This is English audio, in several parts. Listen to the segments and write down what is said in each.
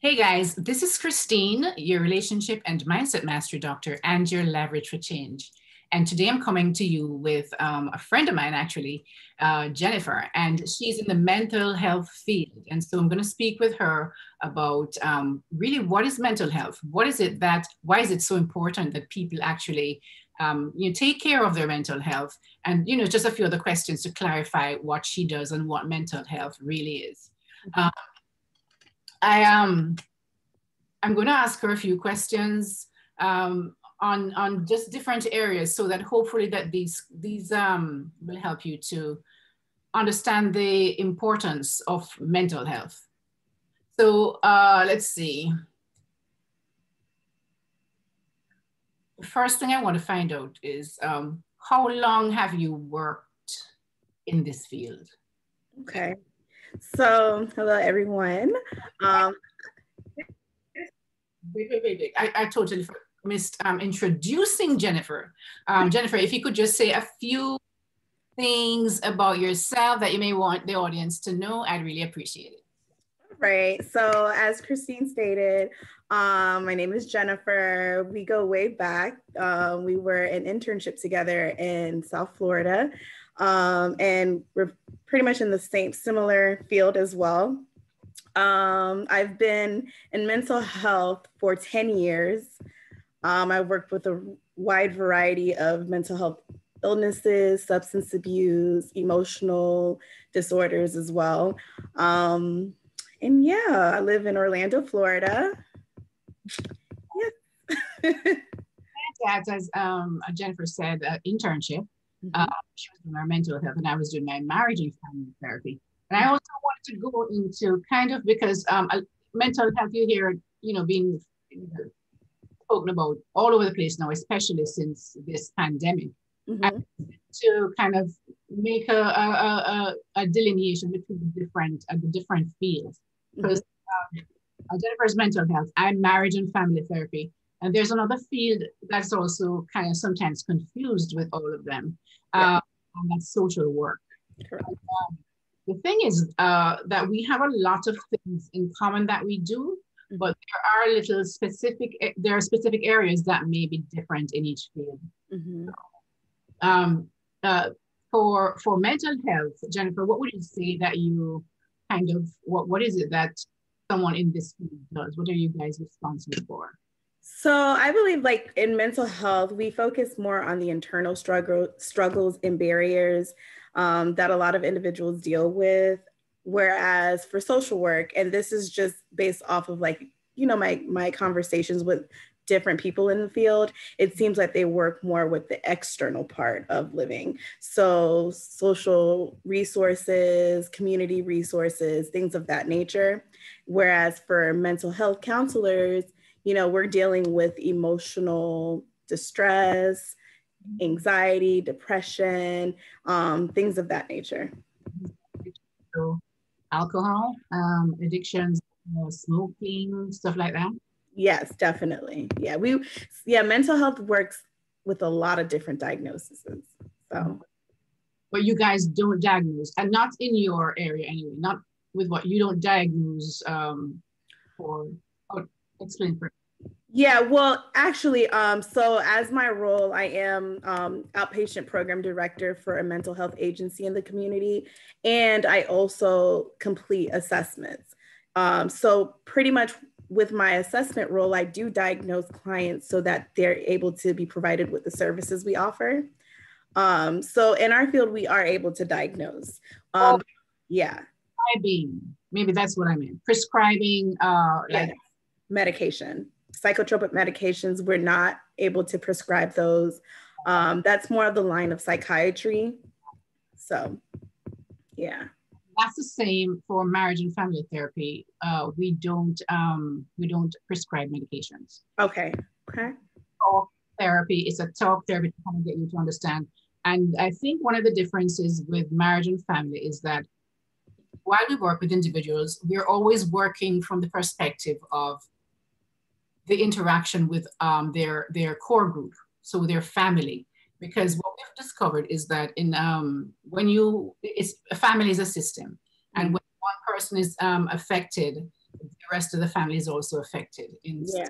Hey guys, this is Christine, your relationship and mindset mastery doctor and your leverage for change. And today I'm coming to you with a friend of mine, actually, Jennifer, and she's in the mental health field. And so I'm going to speak with her about really what is mental health? What is it that, why is it so important that people actually take care of their mental health? And, just a few other questions to clarify what she does and what mental health really is. I'm going to ask her a few questions on just different areas, so that hopefully that these will help you to understand the importance of mental health. So let's see. The first thing I want to find out is how long have you worked in this field? Okay. So, hello, everyone. Wait. I totally missed introducing Jennifer. Jennifer, if you could just say a few things about yourself that you may want the audience to know, I'd really appreciate it. Right. So, as Christine stated, my name is Jennifer. We go way back. We were in internship together in South Florida, and we're pretty much in the similar field as well. I've been in mental health for 10 years. I worked with a wide variety of mental health illnesses, substance abuse, emotional disorders as well. And yeah, I live in Orlando, Florida. Yes. As Jennifer said, internship. She was doing our mental health, and I was doing my marriage and family therapy. And I also wanted to go into kind of, because mental health, you hear, being spoken about all over the place now, especially since this pandemic. And to kind of make a delineation between the different fields. Because Jennifer's mental health, I'm marriage and family therapy. And there's another field that's also kind of sometimes confused with all of them, and that's social work. The thing is that we have a lot of things in common that we do, but there are specific areas that may be different in each field. For mental health, Jennifer, what would you say that you kind of, what is it that someone in this field does? What are you guys responsible for? So I believe, like, in mental health, we focus more on the internal struggles and barriers that a lot of individuals deal with. Whereas for social work, and this is just based off of my conversations with different people in the field, it seems like they work more with the external part of living. So social resources, community resources, things of that nature. Whereas for mental health counselors, we're dealing with emotional distress, anxiety, depression, things of that nature. So alcohol, addictions, smoking, stuff like that? Yes, definitely. Yeah, mental health works with a lot of different diagnoses. So. But you guys don't diagnose, and not in your area anyway, not with what you don't diagnose explain for. Yeah, well, actually, so as my role, I am outpatient program director for a mental health agency in the community, and I also complete assessments. So pretty much with my assessment role, I do diagnose clients so that they're able to be provided with the services we offer. So in our field, we are able to diagnose. Yeah. Prescribing, maybe that's what I mean. Prescribing, like medication. Psychotropic medications, we're not able to prescribe those. That's more of the line of psychiatry. So, yeah. That's the same for marriage and family therapy. We don't prescribe medications. Okay. Talk therapy is a talk therapy to kind of get you to understand. And I think one of the differences with marriage and family is that while we work with individuals, we're always working from the perspective of the interaction with their core group, so their family. Because what we've discovered is that a family is a system, and when one person is affected, their rest of the family is also affected. Yeah.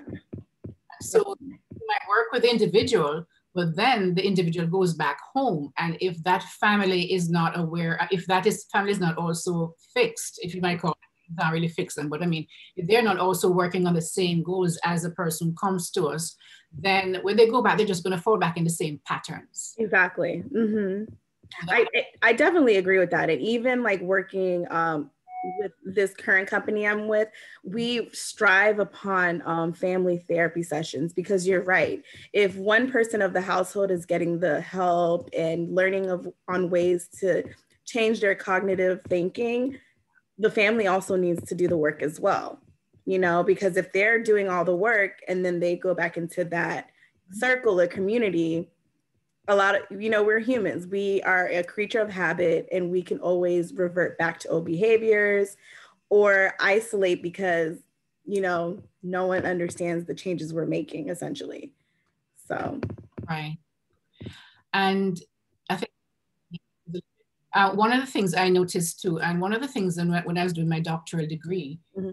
So you might work with the individual, but then the individual goes back home. And if that family is not aware, if family is not also fixed, if you might call it, not really fix them, but I mean, if they're not also working on the same goals as a person who comes to us, then when they go back, they're just going to fall back in the same patterns. Exactly. I definitely agree with that. And even like working with this current company I'm with, we strive upon family therapy sessions, because you're right. If one person of the household is getting the help and learning on ways to change their cognitive thinking, the family also needs to do the work as well, because if they're doing all the work and then they go back into that circle or community, a lot of, we're humans. We are a creature of habit, and we can always revert back to old behaviors or isolate because, no one understands the changes we're making, essentially. So. Right. And I think one of the things I noticed too, and one of the things when I was doing my doctoral degree, I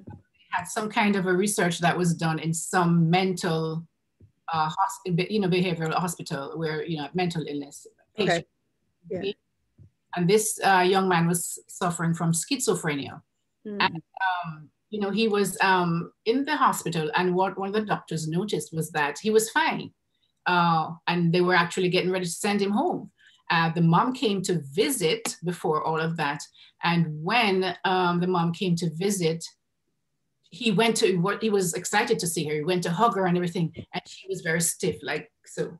had some kind of a research that was done in some mental behavioral hospital where, mental illness. Okay. Yeah. And this young man was suffering from schizophrenia. And, he was in the hospital, and what one of the doctors noticed was that he was fine. And they were actually getting ready to send him home. The mom came to visit before all of that. And when the mom came to visit, he was excited to see her. He went to hug her and everything. And she was very stiff, like so.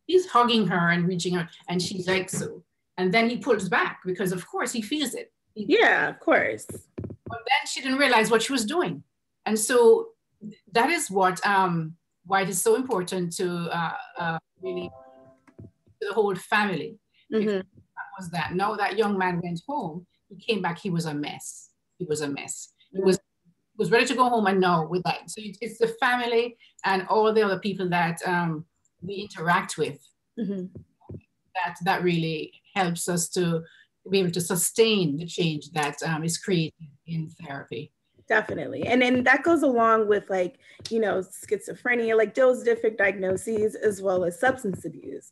He's hugging her and reaching her, and she's like so. And then he pulls back because, of course, he feels it. Yeah, of course. But then she didn't realize what she was doing. And so that is what why it is so important to really to the whole family. That was that. Now that young man went home, he came back, he was a mess. He was a mess. He was ready to go home, and now with that. So it's the family and all the other people that we interact with that really helps us to be able to sustain the change that is created in therapy. Definitely. And then that goes along with like, schizophrenia, like those different diagnoses, as well as substance abuse.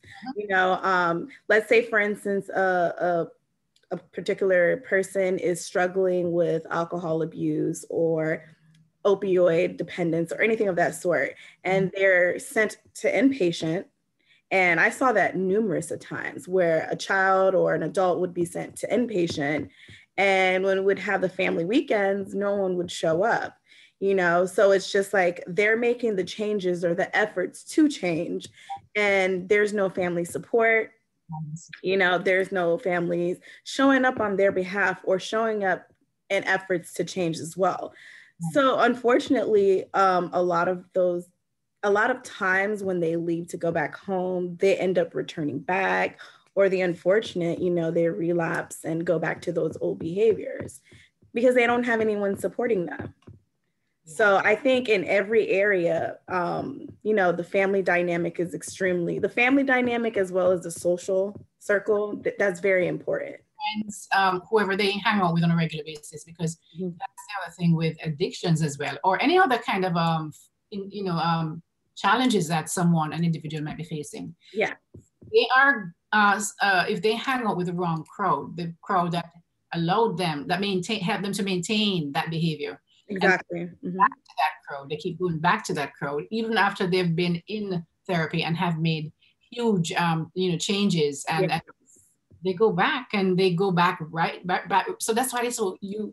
Let's say, for instance, a particular person is struggling with alcohol abuse or opioid dependence or anything of that sort, and they're sent to inpatient. And I saw that numerous of times where a child or an adult would be sent to inpatient, and when we would have the family weekends, no one would show up, so it's just like they're making the changes or the efforts to change, and there's no family support. There's no families showing up on their behalf or showing up in efforts to change as well. So unfortunately, a lot of times when they leave to go back home, they end up returning back, or the unfortunate, they relapse and go back to those old behaviors because they don't have anyone supporting them. So I think in every area, the family dynamic the family dynamic as well as the social circle, that's very important. Friends, whoever they hang out with on a regular basis, because that's the other thing with addictions as well, or any other kind of, challenges that an individual might be facing. Yeah. They are, if they hang out with the wrong crowd, the crowd that allowed them, that help them to maintain that behavior. Exactly. Back to that crowd. They keep going back to that crowd, even after they've been in therapy and have made huge, changes, and they go back right back. So that's why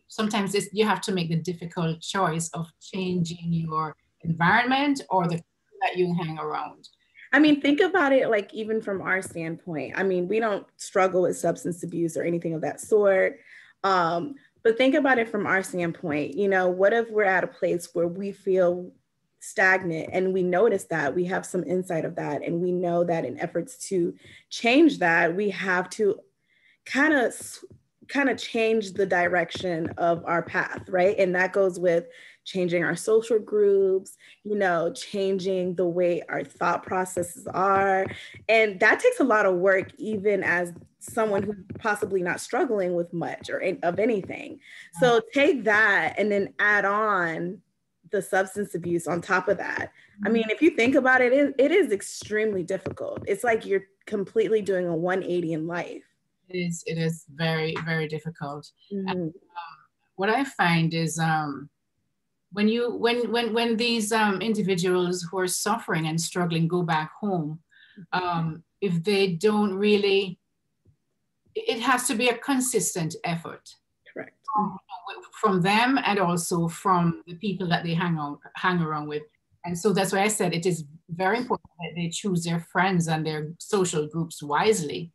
sometimes you have to make the difficult choice of changing your environment or the people that you hang around. I mean, think about it, like even from our standpoint. I mean, we don't struggle with substance abuse or anything of that sort. But think about it from our standpoint. What if we're at a place where we feel stagnant and we notice that, we have some insight of that, and we know that in efforts to change that, we have to kind of kind of change the direction of our path, right? And that goes with changing our social groups, you know, changing the way our thought processes are. And that takes a lot of work, even as someone who's possibly not struggling with much or of anything. So take that and then add on the substance abuse on top of that. I mean, if you think about it, it is extremely difficult. It's like you're completely doing a 180 in life. It is very, very difficult. Mm-hmm. And, what I find is when these individuals who are suffering and struggling go back home, if they don't really, it has to be a consistent effort. Correct. From them and also from the people that they hang around with. And so that's why I said it is very important that they choose their friends and their social groups wisely,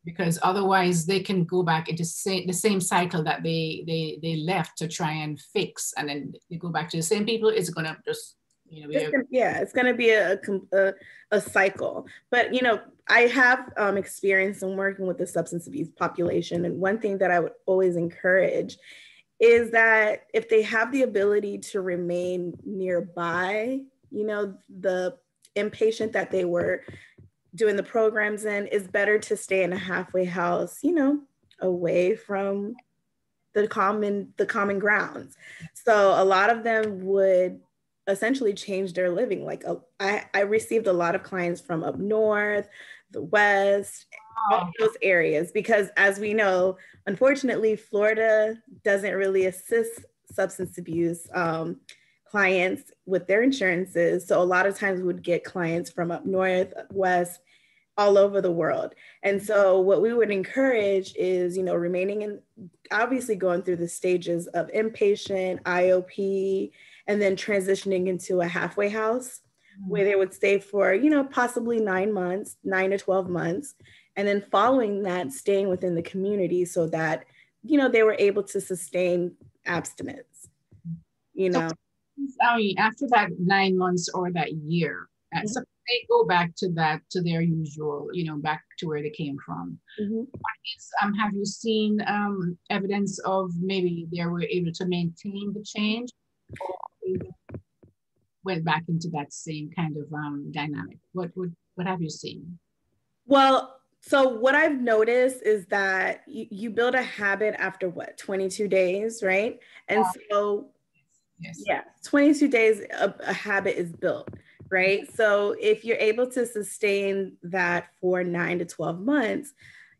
because otherwise they can go back into the same cycle that they left to try and fix, and then they go back to the same people. It's going to just, you know, it's going to be a cycle. But, you know, I have experience in working with the substance abuse population. And one thing that I would always encourage is that if they have the ability to remain nearby, you know, the inpatient that they were doing the programs in, is better to stay in a halfway house, you know, away from the common grounds. So a lot of them would essentially change their living. Like I received a lot of clients from up north, the West, all those areas, because as we know, unfortunately, Florida doesn't really assist substance abuse clients with their insurances. So a lot of times we would get clients from up north, west, all over the world. And so what we would encourage is, you know, remaining in, obviously going through the stages of inpatient, IOP, and then transitioning into a halfway house where they would stay for, you know, possibly 9 months, 9 to 12 months. And then following that, staying within the community so that, you know, they were able to sustain abstinence, you know. I mean, after that 9 months or that year, so they go back to their usual, you know, back to where they came from. Have you seen evidence of maybe they were able to maintain the change, or went back into that same kind of dynamic? What have you seen? Well, so what I've noticed is that you build a habit after what, 22 days, right? And so, yeah, 22 days, a habit is built, right? So if you're able to sustain that for 9 to 12 months,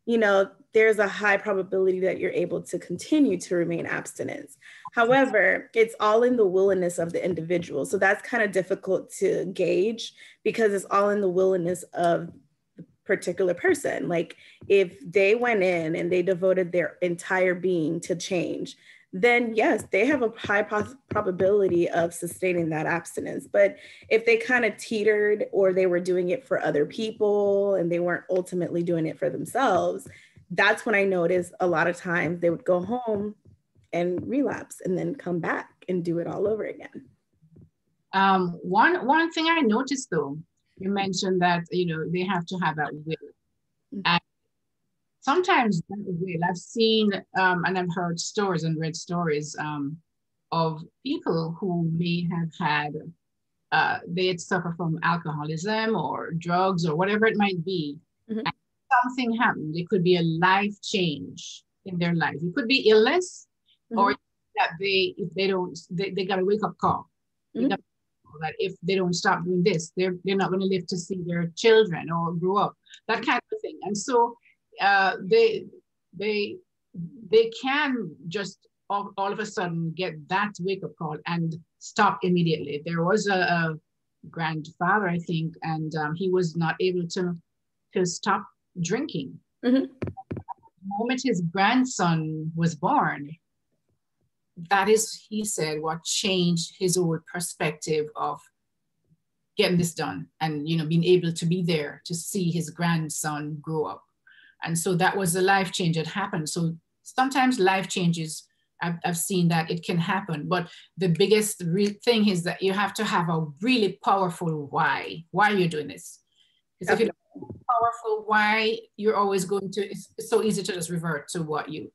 you know, there's a high probability that you're able to continue to remain abstinent. However, it's all in the willingness of the individual. So that's kind of difficult to gauge because it's all in the willingness of the particular person. Like if they went in and they devoted their entire being to change, then yes, they have a high probability of sustaining that abstinence. But if they kind of teetered or they were doing it for other people and they weren't ultimately doing it for themselves, that's when I noticed a lot of times they would go home and relapse and then come back and do it all over again. One thing I noticed though, you mentioned that, you know, they have to have that will. And sometimes that will, I've seen and I've heard stories and read stories of people who may have had, they had suffered from alcoholism or drugs or whatever it might be. And something happened. It could be a life change in their life. It could be illness, or that if they don't, they got a wake up call. That if they don't stop doing this, they're not going to live to see their children or grow up, that kind of thing. And so they can just all of a sudden get that wake up call and stop immediately. There was a grandfather, I think, and he was not able to stop drinking. The moment his grandson was born, that is, he said, what changed his whole perspective of getting this done and, you know, being able to be there to see his grandson grow up. And so that was the life change that happened. So sometimes life changes, I've seen that it can happen, but the biggest thing is that you have to have a really powerful why you're doing this. Because if you don't have a powerful why, you're always going to, it's so easy to just revert to what you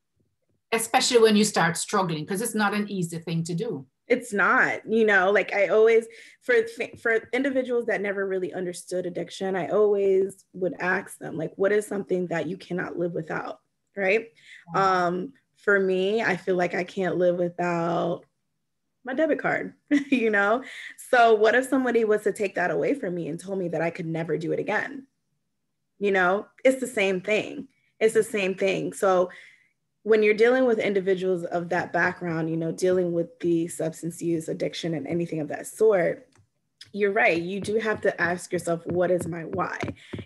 Especially when you start struggling, because it's not an easy thing to do. It's not, you know, like I always, for individuals that never really understood addiction, I always would ask them, like, what is something that you cannot live without, right? For me, I feel like I can't live without my debit card, you know? So what if somebody was to take that away from me and told me that I could never do it again? You know, it's the same thing. It's the same thing. So when you're dealing with individuals of that background, you know, dealing with the substance use addiction and anything of that sort, you're right. You do have to ask yourself, what is my why?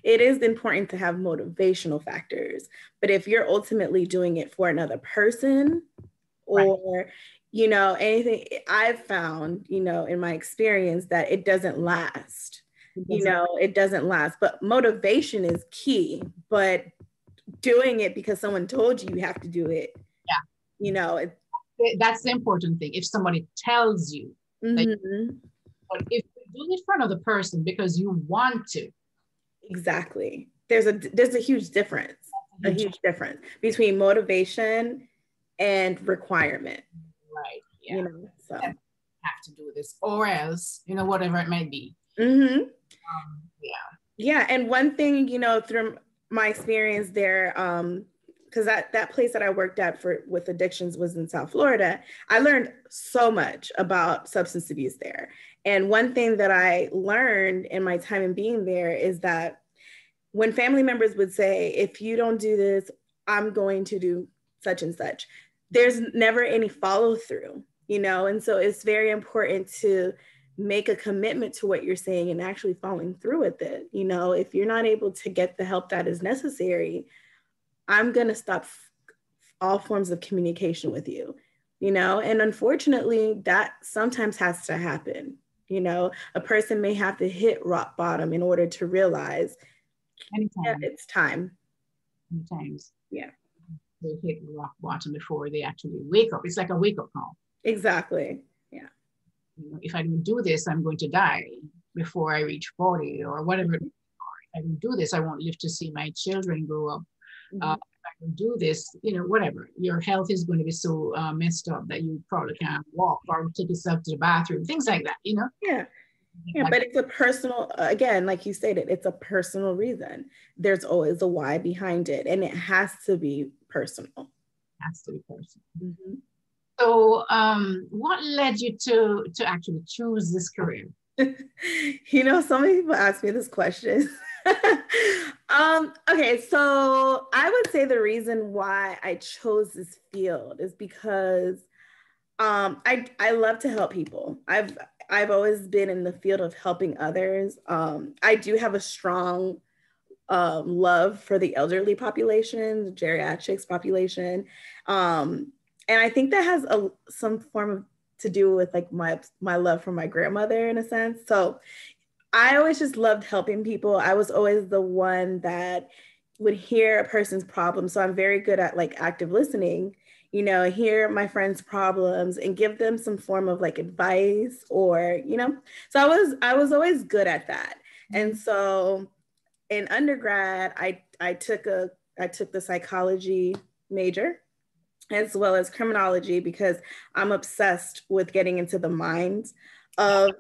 It is important to have motivational factors, but if you're ultimately doing it for another person or, right, you know, anything, I've found, you know, in my experience that it doesn't last. You know, it doesn't last, but motivation is key. But doing it because someone told you have to do it. Yeah. You know, that's the important thing. If somebody tells you, mm-hmm, but if you do it for another person because you want to. Exactly. There's a huge difference, a huge difference between motivation and requirement. Right. Yeah. You know, so have to do this or else, you know, whatever it might be. Mm-hmm. Yeah. Yeah. And one thing, you know, through my experience there, because that place that I worked at with addictions was in South Florida, I learned so much about substance abuse there. And one thing that I learned in my time in being there is that when family members would say, if you don't do this, I'm going to do such and such, there's never any follow through, you know? And so it's very important to make a commitment to what you're saying and actually following through with it. You know, if you're not able to get the help that is necessary, I'm going to stop all forms of communication with you, you know? And unfortunately, that sometimes has to happen. You know, a person may have to hit rock bottom in order to realize yeah, it's time. Sometimes. Yeah. They hit rock bottom before they actually wake up. It's like a wake-up call. Exactly. Yeah. You know, if I don't do this, I'm going to die before I reach 40 or whatever. If I don't do this, I won't live to see my children grow up. If I don't do this, you know, whatever. Your health is going to be so messed up that you probably can't walk or take yourself to the bathroom, things like that, you know? Yeah. Yeah, but it's a personal, again, like you stated, it's a personal reason. There's always a why behind it, and it has to be personal. It has to be personal. Mm-hmm. So what led you to actually choose this career? You know, so many people ask me this question. Okay, so I would say the reason why I chose this field is because I love to help people. I've always been in the field of helping others. I do have a strong love for the elderly population, the geriatrics population. And I think that has some form of to do with like my love for my grandmother in a sense. So I always just loved helping people. I was always the one that would hear a person's problem. So I'm very good at like active listening, you know, hear my friends' problems and give them some form of like advice or, you know, so I was always good at that. And so in undergrad, I took the psychology major as well as criminology because I'm obsessed with getting into the minds of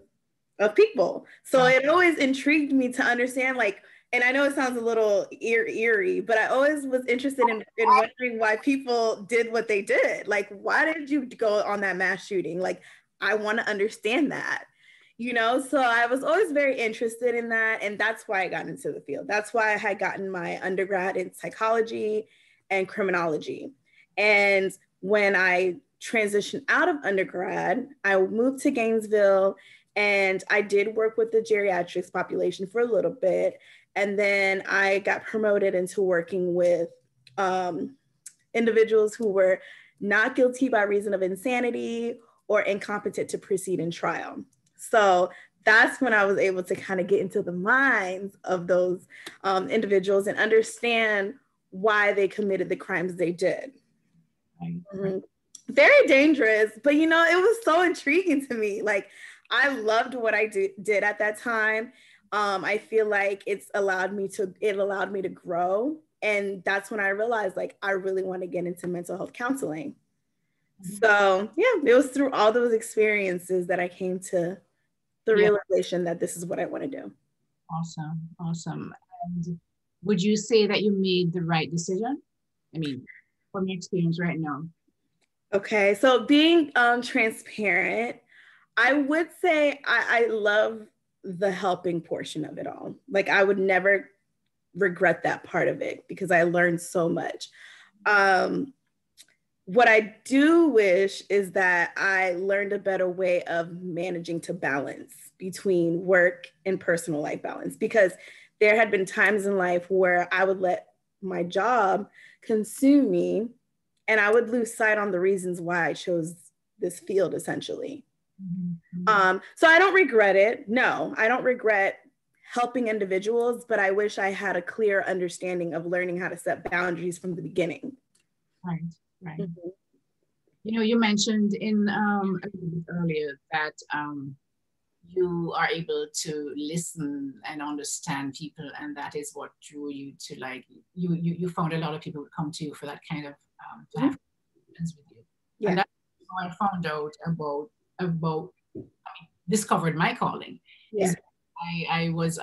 people. So it always intrigued me to understand, like, and I know it sounds a little eerie, but I always was interested in wondering why people did what they did. Like, why did you go on that mass shooting? Like, I want to understand that, you know? So I was always very interested in that. And that's why I got into the field. That's why I had gotten my undergrad in psychology and criminology. And when I transitioned out of undergrad, I moved to Gainesville and I did work with the geriatrics population for a little bit. And then I got promoted into working with individuals who were not guilty by reason of insanity or incompetent to proceed in trial. So that's when I was able to kind of get into the minds of those individuals and understand why they committed the crimes they did. Mm-hmm. Very dangerous, but you know, it was so intriguing to me. Like, I loved what I did at that time. I feel like it allowed me to grow And that's when I realized, like, I really want to get into mental health counseling. So yeah, it was through all those experiences that I came to the realization that this is what I want to do. Awesome. Awesome. And would you say that you made the right decision? I mean, from your experience right now. Okay, so being transparent, I would say I love the helping portion of it all. Like, I would never regret that part of it because I learned so much. What I do wish is that I learned a better way of managing to balance between work and personal life balance, because there had been times in life where I would let my job consume me and I would lose sight on the reasons why I chose this field, essentially. So I don't regret it. No, I don't regret helping individuals, but I wish I had a clear understanding of learning how to set boundaries from the beginning. Right, right. You know, you mentioned in earlier that you are able to listen and understand people, and that is what drew you to, like, you found a lot of people would come to you for that kind of to have confidence with you. Yeah. And that's how I found out about I mean, discovered my calling. Yeah. I was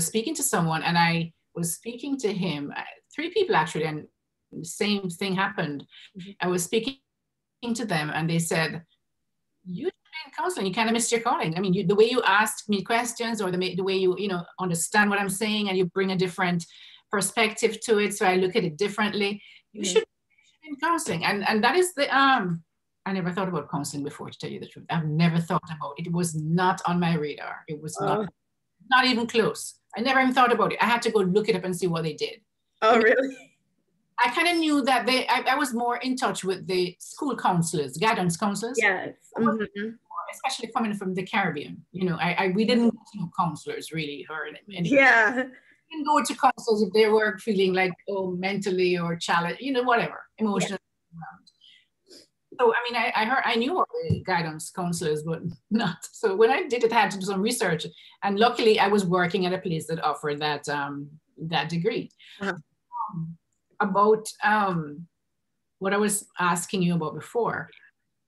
speaking to someone, and I was speaking to him, 3 people actually, and the same thing happened. I was speaking to them, and they said, you in counseling, you kind of missed your calling. I mean, the way you ask me questions, or the way you understand what I'm saying, and you bring a different perspective to it, so I look at it differently. You should be in counseling. And that is the I never thought about counseling before, to tell you the truth. I've never thought about it. It was not on my radar. It was not even close. I never even thought about it. I had to go look it up and see what they did. Oh, really? I kind of knew that I was more in touch with the school counselors, guidance counselors. Yes. Especially coming from the Caribbean. We didn't go to counselors really, or anything. Yeah. We didn't go to counselors if they were feeling like, mentally or challenged, whatever, emotional. Yeah. So, I mean, I knew all the guidance counselors, but not. So when I did it, I had to do some research. And luckily, I was working at a place that offered that degree. About what I was asking you about before,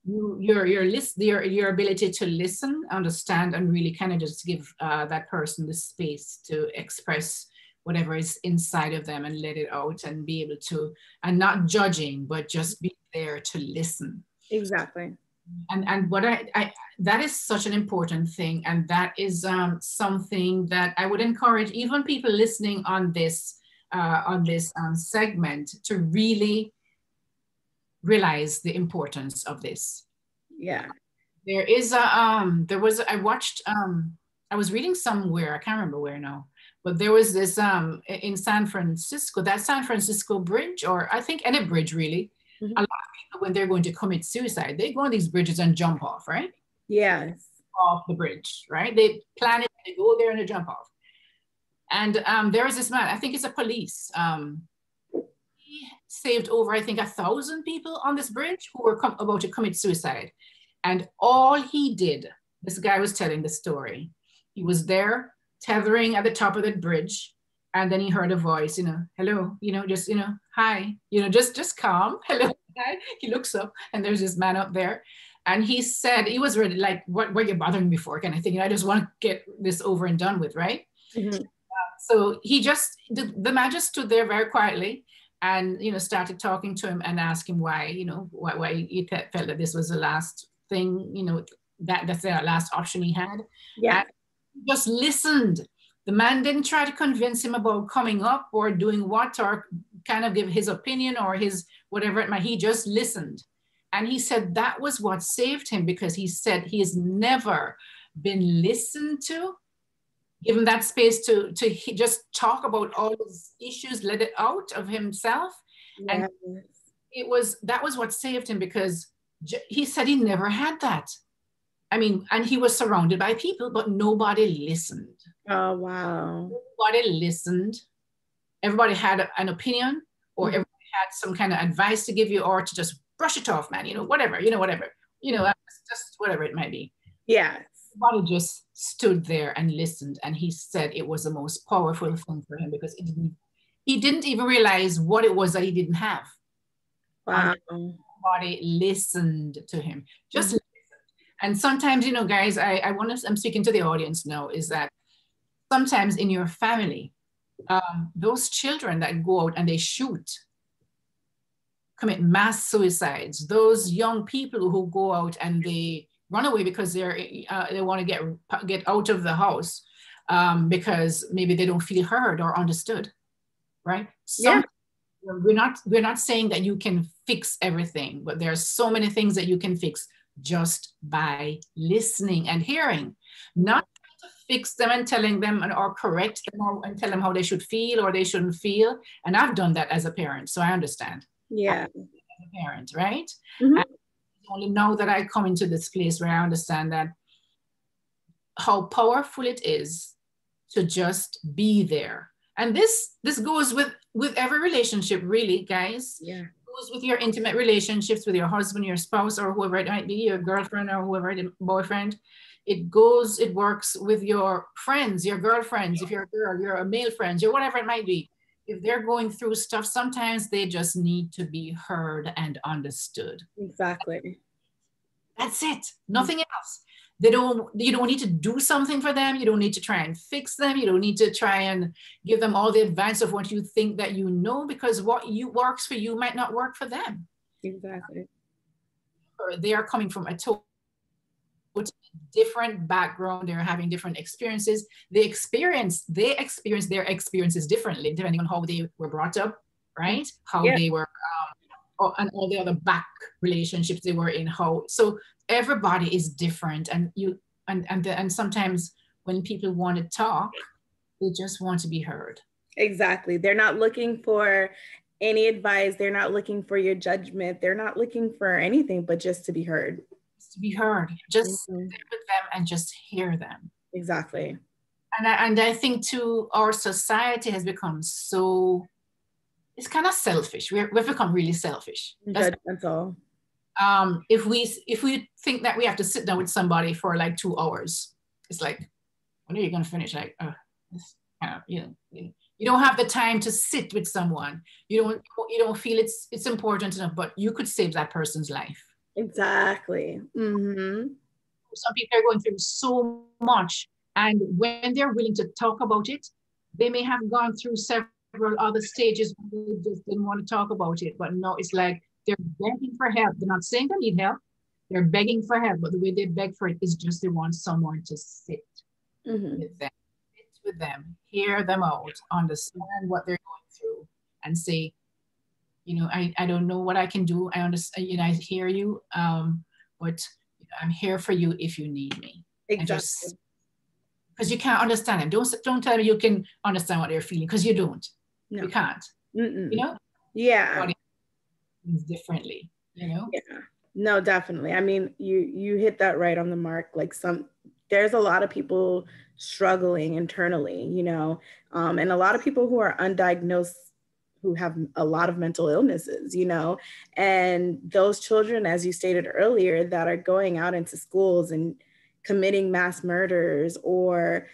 your ability to listen, understand, and really kind of just give that person the space to express whatever is inside of them and let it out, and be able to, and not judging, but just be there to listen. Exactly. And what I that is such an important thing, and that is something that I would encourage even people listening on this segment to really realize the importance of this. Yeah. There is I was reading somewhere, I can't remember where now, but there was this in San Francisco, that San Francisco bridge, or I think any bridge really, a lot of people, when they're going to commit suicide, they go on these bridges and jump off, right? Yes. Off the bridge, right? They plan it, they go there and they jump off. And there was this man, I think it's a police. He saved over, I think, 1,000 people on this bridge who were about to commit suicide. And all he did, this guy was telling the story. He was there tethering at the top of the bridge. And then he heard a voice, hello, just, hi, just calm, hello, hi. He looks up and there's this man up there. And he said, he was really like, what were you bothering me for? Kind of thing. I just want to get this over and done with, right? So he the man just stood there very quietly and, started talking to him and asked him why, why he felt that this was the last thing, that's the last option he had. Yeah. And he just listened. The man didn't try to convince him about coming up or doing what, or kind of give his opinion or his whatever it might. He just listened. And he said that was what saved him, because he said he has never been listened to, given that space to just talk about all his issues, let it out of himself. Yes. And that was what saved him, because he said he never had that. I mean, and he was surrounded by people, but nobody listened. Oh, wow. Nobody listened. Everybody had an opinion, or everybody had some kind of advice to give you, or to just brush it off, man, whatever, just whatever it might be. Yeah. Everybody just stood there and listened. And he said it was the most powerful thing for him, because He didn't even realize what it was that he didn't have. Wow. Body listened to him. Just Mm-hmm. listen. And sometimes, you know, guys, I'm speaking to the audience now, is that sometimes in your family, those children that go out and they shoot, commit mass suicides, those young people who go out and they run away because they want to get out of the house because maybe they don't feel heard or understood, right? Yeah. We're not saying that you can fix everything, but there are so many things that you can fix just by listening and hearing, not to fix them and telling them or correct them and tell them how they should feel or they shouldn't feel. And I've done that as a parent, so I understand. Yeah. As a parent, right? Mm-hmm. And only now that I come into this place where I understand that how powerful it is to just be there. And this goes with every relationship, really, guys. Yeah. It goes with your intimate relationships with your husband, your spouse, or whoever it might be, your girlfriend or whoever, boyfriend. It works with your friends, your girlfriends. If you're a girl, you're a male friends, you're whatever it might be. If they're going through stuff, sometimes they just need to be heard and understood. Exactly. That's it. Nothing else. You don't need to do something for them. You don't need to try and fix them. You don't need to try and give them all the advice of what you think that you know, because what works for you might not work for them. Exactly. Or they are coming from a totally different background. They're having different experiences. They experience their experiences differently, depending on how they were brought up, right? How they were, and all the other back relationships they were in. So everybody is different, and sometimes when people want to talk, they just want to be heard. Exactly. They're not looking for any advice. They're not looking for your judgment. They're not looking for anything but just to be heard. Just to be heard. Just sit with them and just hear them. Exactly. And I think too, our society has become so, it's kind of selfish. We've become really selfish. Judgmental. If we think that we have to sit down with somebody for like 2 hours, it's like, when are you going to finish? Like, you don't have the time to sit with someone. You don't feel it's important enough, but you could save that person's life. Exactly. Mm-hmm. Some people are going through so much, and when they're willing to talk about it, they may have gone through several other stages where they just didn't want to talk about it. But no, it's like they're begging for help. They're not saying they need help. They're begging for help, but the way they beg for it is just they want someone to sit with them, hear them out, understand what they're going through, and say, I don't know what I can do. I understand, I hear you, but I'm here for you if you need me. Exactly. Because you can't understand them. Don't tell me you can understand what they're feeling, because you don't. No. You can't. Yeah. Differently, Yeah. No, definitely. I mean, you hit that right on the mark. Like there's a lot of people struggling internally, and a lot of people who are undiagnosed, who have a lot of mental illnesses, and those children, as you stated earlier, that are going out into schools and committing mass murders, or,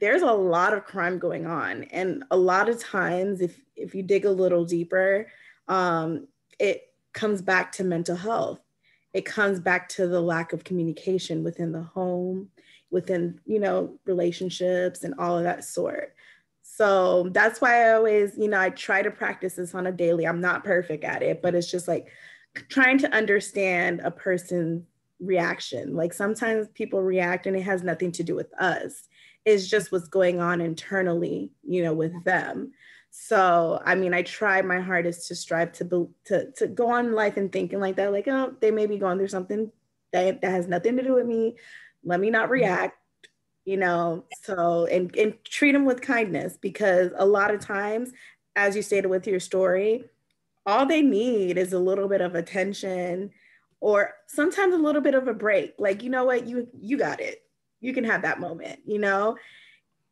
there's a lot of crime going on. And a lot of times, if you dig a little deeper, it comes back to mental health. It comes back to the lack of communication within the home, within, relationships and all of that sort. So that's why I always, I try to practice this on a daily. I'm not perfect at it, but it's just like trying to understand a person's reaction. Like sometimes people react and it has nothing to do with us. It's just what's going on internally, with them. So, I mean, I try my hardest to strive to go on life and thinking like that, like, oh, they may be going through something that has nothing to do with me. Let me not react. So, and treat them with kindness, because a lot of times, as you stated with your story, all they need is a little bit of attention, or sometimes a little bit of a break. Like, you know what, you got it. You can have that moment,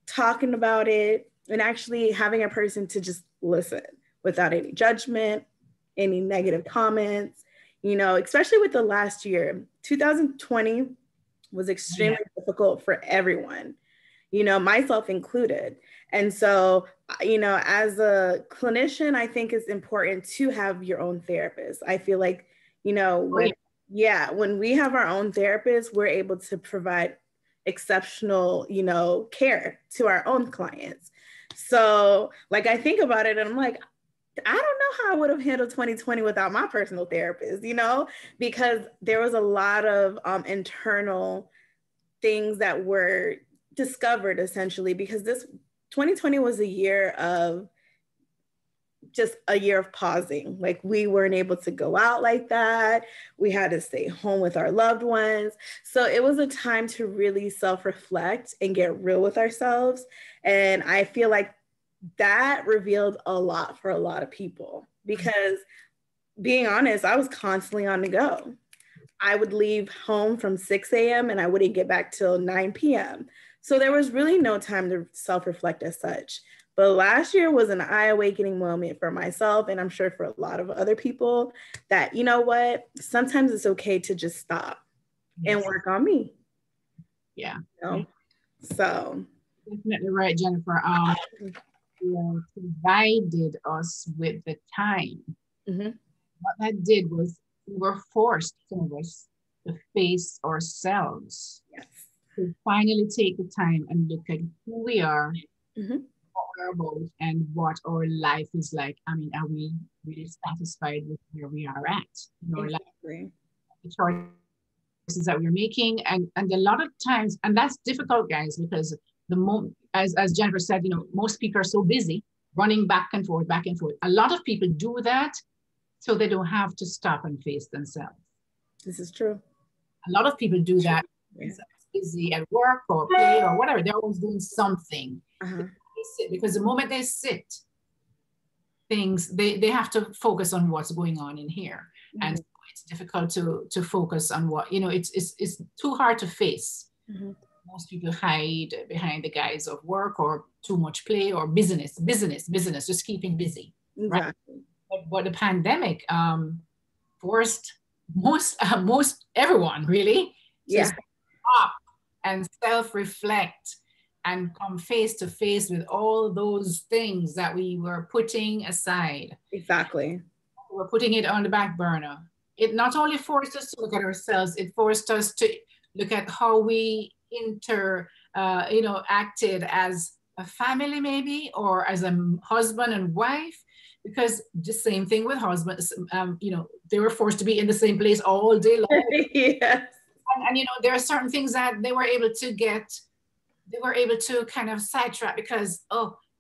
talking about it and actually having a person to just listen without any judgment, any negative comments, especially with the last year, 2020 was extremely difficult for everyone. myself included. And so, as a clinician, I think it's important to have your own therapist. I feel like, when we have our own therapist, we're able to provide exceptional, care to our own clients. So like, I think about it and I'm like, I don't know how I would have handled 2020 without my personal therapist, because there was a lot of internal things that were discovered essentially, because this 2020 was a year of pausing. Like, we weren't able to go out like that. We had to stay home with our loved ones. So it was a time to really self-reflect and get real with ourselves. And I feel like that revealed a lot for a lot of people, because being honest, I was constantly on the go. I would leave home from 6 a.m. and I wouldn't get back till 9 p.m. So there was really no time to self-reflect as such. But last year was an eye-awakening moment for myself, and I'm sure for a lot of other people, that, sometimes it's okay to just stop and work on me. Yeah. So. Definitely right, Jennifer. Provided us with the time. Mm-hmm. What that did was we were forced, some of us, to face ourselves. Yes. To finally take the time and look at who we are, mm-hmm. what we're about, and what our life is like. I mean, are we really satisfied with where we are at in our life? The choices that we're making, and a lot of times, and that's difficult, guys, because as Jennifer said, most people are so busy running back and forth. A lot of people do that so they don't have to stop and face themselves. This is true. A lot of people do that. Yeah. Busy at work or play or whatever. They're always doing something. Uh-huh. They sit, because the moment they sit, they have to focus on what's going on in here. Mm-hmm. And it's difficult to focus on what, it's too hard to face. Mm-hmm. Most people hide behind the guise of work or too much play or business, just keeping busy. Exactly. Right? But the pandemic forced most everyone really to stop and self-reflect and come face to face with all those things that we were putting aside. Exactly. We're putting it on the back burner. It not only forced us to look at ourselves, it forced us to look at how we acted as a family maybe, or as a husband and wife, because the same thing with husbands, they were forced to be in the same place all day long. Yes. And there are certain things that they were able to kind of sidetrack because,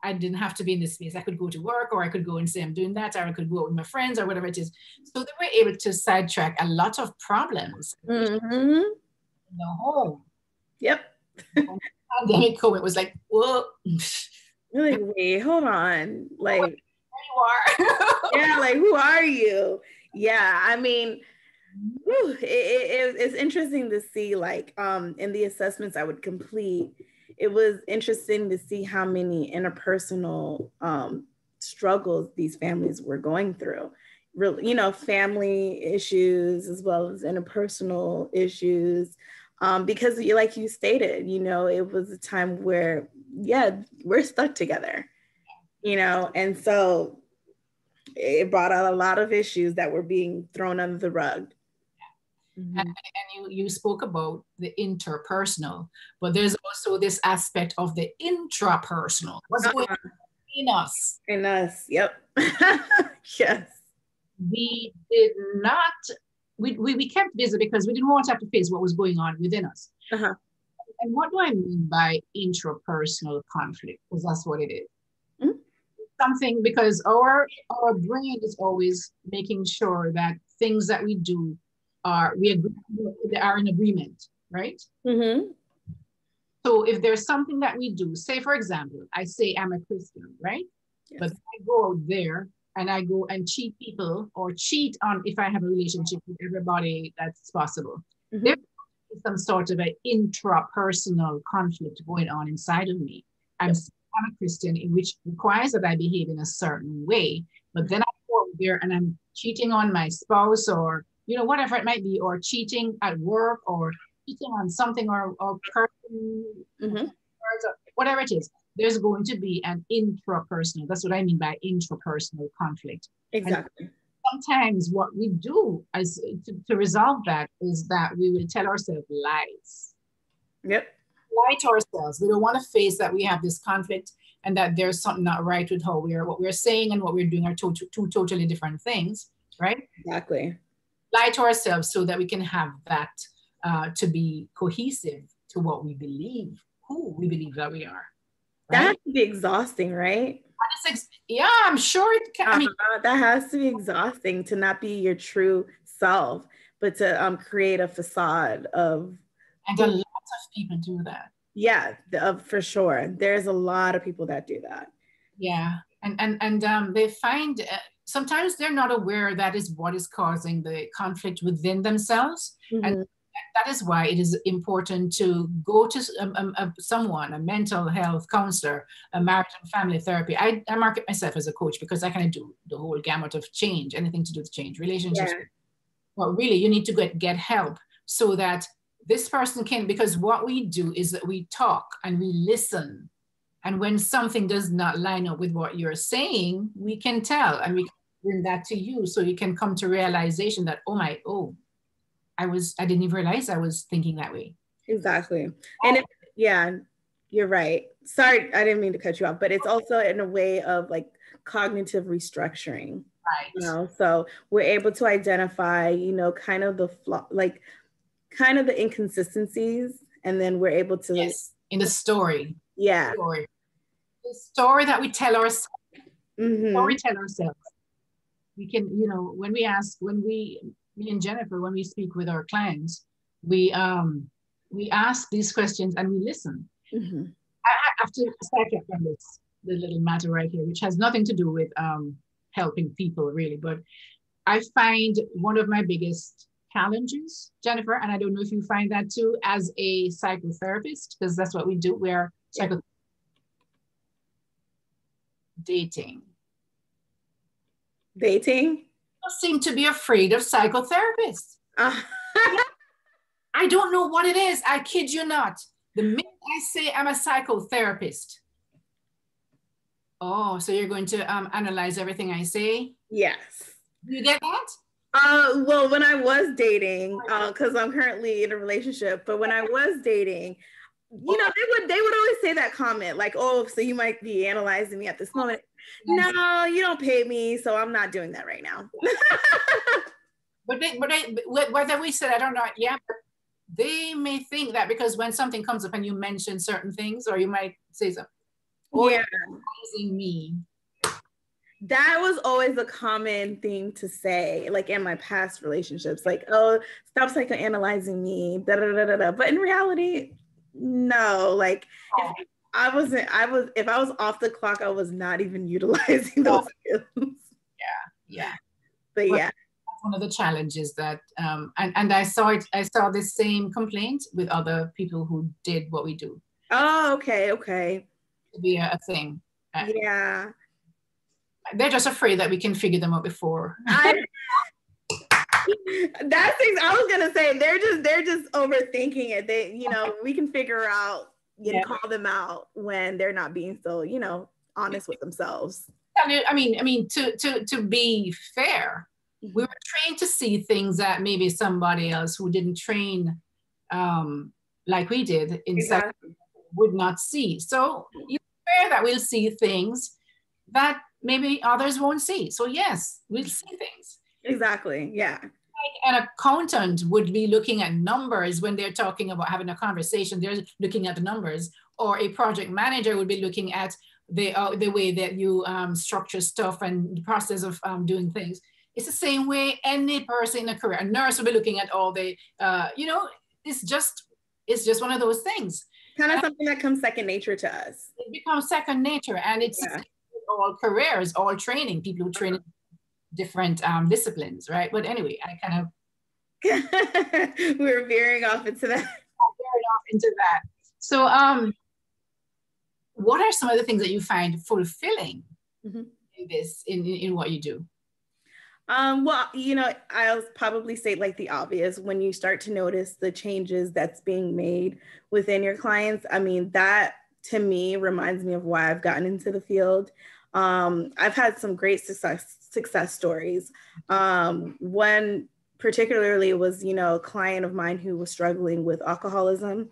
I didn't have to be in this space. I could go to work, or I could go and say I'm doing that, or I could go out with my friends or whatever it is. So they were able to sidetrack a lot of problems in the home. Yep. When the pandemic came, it was like, whoa. Like, wait, hold on. Like, there you are. Yeah, like, who are you? Yeah, I mean, it's interesting to see, like, in the assessments I would complete, it was interesting to see how many interpersonal struggles these families were going through. Real, family issues as well as interpersonal issues. Because like you stated, it was a time where, we're stuck together, and so it brought out a lot of issues that were being thrown under the rug. Mm-hmm. And you spoke about the interpersonal, but there's also this aspect of the intrapersonal. What's going on in us? In us, yep. Yes. We did not, we kept busy because we didn't want to have to face what was going on within us. Uh-huh. And what do I mean by intrapersonal conflict? Because that's what it is. Mm-hmm. Something, because our brain is always making sure that things that we do are in agreement, right? Mm-hmm. So if there's something that we do, say for example, I say I'm a Christian, right? Yes. But I go out there and I go and cheat people, or cheat on, if I have a relationship with everybody that's possible. Mm-hmm. There is some sort of an intrapersonal conflict going on inside of me. I'm a Christian, in which requires that I behave in a certain way, but then I go out there and I'm cheating on my spouse, or whatever it might be, or cheating at work, or cheating on something, or person. Mm-hmm. whatever it is, there's going to be an intrapersonal. That's what I mean by intrapersonal conflict. Exactly. And sometimes what we do as to resolve that is that we will tell ourselves lies. Yep. Lie to ourselves. We don't want to face that we have this conflict and that there's something not right with how what we're saying and what we're doing are two totally different things, right? Exactly. Lie to ourselves so that we can have that to be cohesive to what we believe, who we believe that we are. That right? has to be exhausting, right? Yeah, I'm sure it can. I mean, that has to be exhausting to not be your true self, but to create a facade of. And a lot of people do that. Yeah, for sure. There's a lot of people that do that. Yeah, and they find sometimes they're not aware that is what is causing the conflict within themselves, and that is why it is important to go to someone, a mental health counselor, a marriage and family therapy. I market myself as a coach because I kind of do the whole gamut of change, anything to do with change, relationships. Yeah. Well, really, you need to get help so that this person can, because what we do is that we talk and we listen. And when something does not line up with what you're saying, we can tell and we can bring that to you so you can come to realization that, I didn't even realize I was thinking that way. Exactly. And yeah, you're right. Sorry, I didn't mean to cut you off, but it's also in a way of like cognitive restructuring. Right. You know, so we're able to identify, kind of the flaw, like kind of the inconsistencies, and then we're able to in the story. Yeah. The story that we tell ourselves. We tell ourselves. We can, me and Jennifer, when we speak with our clients, we ask these questions and we listen. I have to start on this, the little matter right here, which has nothing to do with helping people really, but I find one of my biggest challenges, Jennifer, and I don't know if you find that too, as a psychotherapist, because that's what we do. We're dating. People seem to be afraid of psychotherapists. I don't know what it is. I kid you not. The minute I say I'm a psychotherapist, so you're going to analyze everything I say? Yes. You get that? Well, when I was dating, because I'm currently in a relationship, but when I was dating, they would always say that comment, like, "Oh, so you might be analyzing me at this moment." Yes. No, you don't pay me, so I'm not doing that right now. but whether we said, I don't know, yeah, but they may think that because when something comes up and you mention certain things, or you might say something, you're analyzing me. That was always a common thing to say, like in my past relationships, like, "Oh, stop psychoanalyzing me, da da da da da." But in reality, no. Like, if I was off the clock, I was not even utilizing those skills. Yeah. But yeah, that's one of the challenges that, and I saw the same complaint with other people who did what we do. Oh, okay. To be a thing. Yeah. They're just afraid that we can figure them out before. That's things I was gonna say. They're just overthinking it. They, we can figure out and call them out when they're not being so, honest with themselves. I mean, to be fair, we were trained to see things that maybe somebody else who didn't train like we did would not see. So it's fair that we'll see things that maybe others won't see. So yes, we'll see things. Exactly. Yeah. Like an accountant would be looking at numbers when they're talking about having a conversation. They're looking at the numbers, or a project manager would be looking at the way that you structure stuff and the process of doing things. It's the same way any person in a career. A nurse will be looking at all the, it's just one of those things. Kind of something that comes second nature to us. It becomes second nature, and it's all careers, all training, people who train in different disciplines, right? But anyway, I kind of we're veering off into that. So what are some of the things that you find fulfilling in what you do? Well, I'll probably say like the obvious, when you start to notice the changes that's being made within your clients. I mean, that to me reminds me of why I've gotten into the field. I've had some great success stories. One particularly was, a client of mine who was struggling with alcoholism.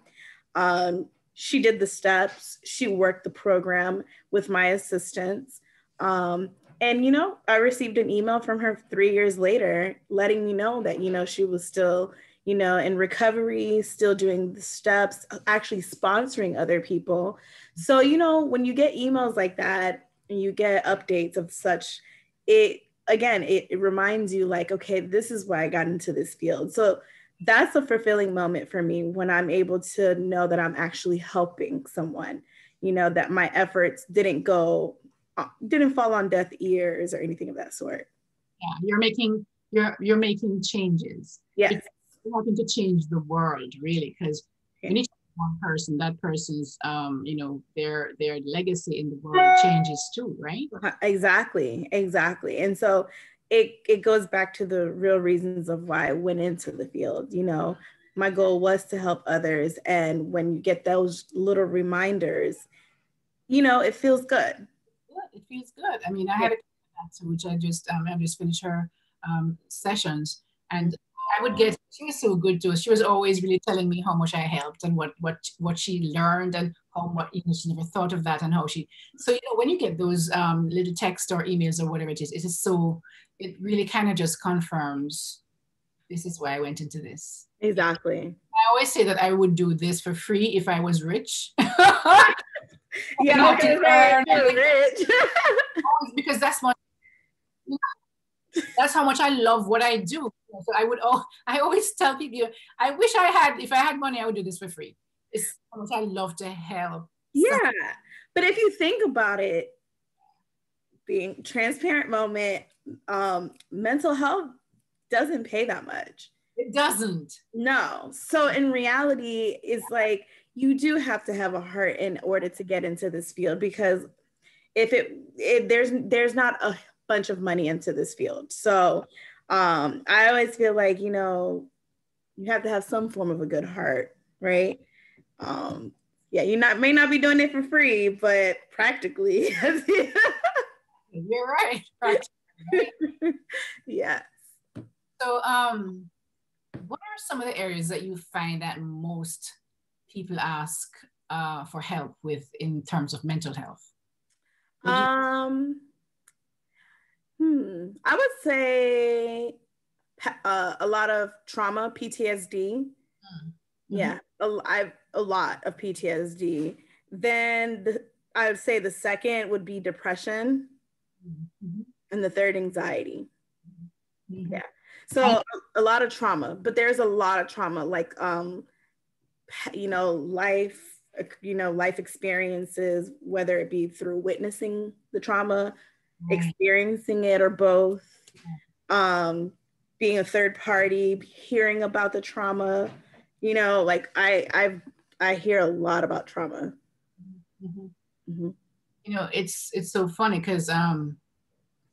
She did the steps, she worked the program with my assistance. And, I received an email from her 3 years later, letting me know that, she was still, in recovery, still doing the steps, actually sponsoring other people. So, when you get emails like that and you get updates of such, it reminds you like, okay, this is why I got into this field. So that's a fulfilling moment for me when I'm able to know that I'm actually helping someone, that my efforts didn't fall on deaf ears or anything of that sort. Yeah, you're making changes. Yes. You're helping to change the world, really, because when you change one person, that person's their legacy in the world changes too, right? Exactly. And so it goes back to the real reasons of why I went into the field. My goal was to help others, and when you get those little reminders, it feels good. It feels good. I mean, I had a doctor, which I just finished her sessions, and she was so good to us. She was always really telling me how much I helped and what she learned and how much, she never thought of that, and how so when you get those little text or emails or whatever it is it really kind of just confirms this is why I went into this. Exactly. I always say that I would do this for free if I was rich. Yeah, rich. Because that's how much I love what I do. So I always tell people, if I had money, I would do this for free. It's how much I love to help. Yeah. But if you think about it, being transparent moment, mental health doesn't pay that much. It doesn't. No. So in reality, it's like you do have to have a heart in order to get into this field, because if there's not a bunch of money into this field. So I always feel like, you have to have some form of a good heart, right? You may not be doing it for free, but practically. You're right. Practically. Yes. So what are some of the areas that you find that most people ask for help with in terms of mental health? I would say a lot of trauma, PTSD. Mm-hmm. Yeah, a lot of PTSD. Then I would say the second would be depression, mm-hmm. and the third, anxiety. Mm-hmm. Yeah. So a lot of trauma, but there's a lot of trauma, like, life experiences, whether it be through witnessing the trauma, experiencing it, or both, being a third party, hearing about the trauma, like I hear a lot about trauma. Mm-hmm. Mm-hmm. It's so funny because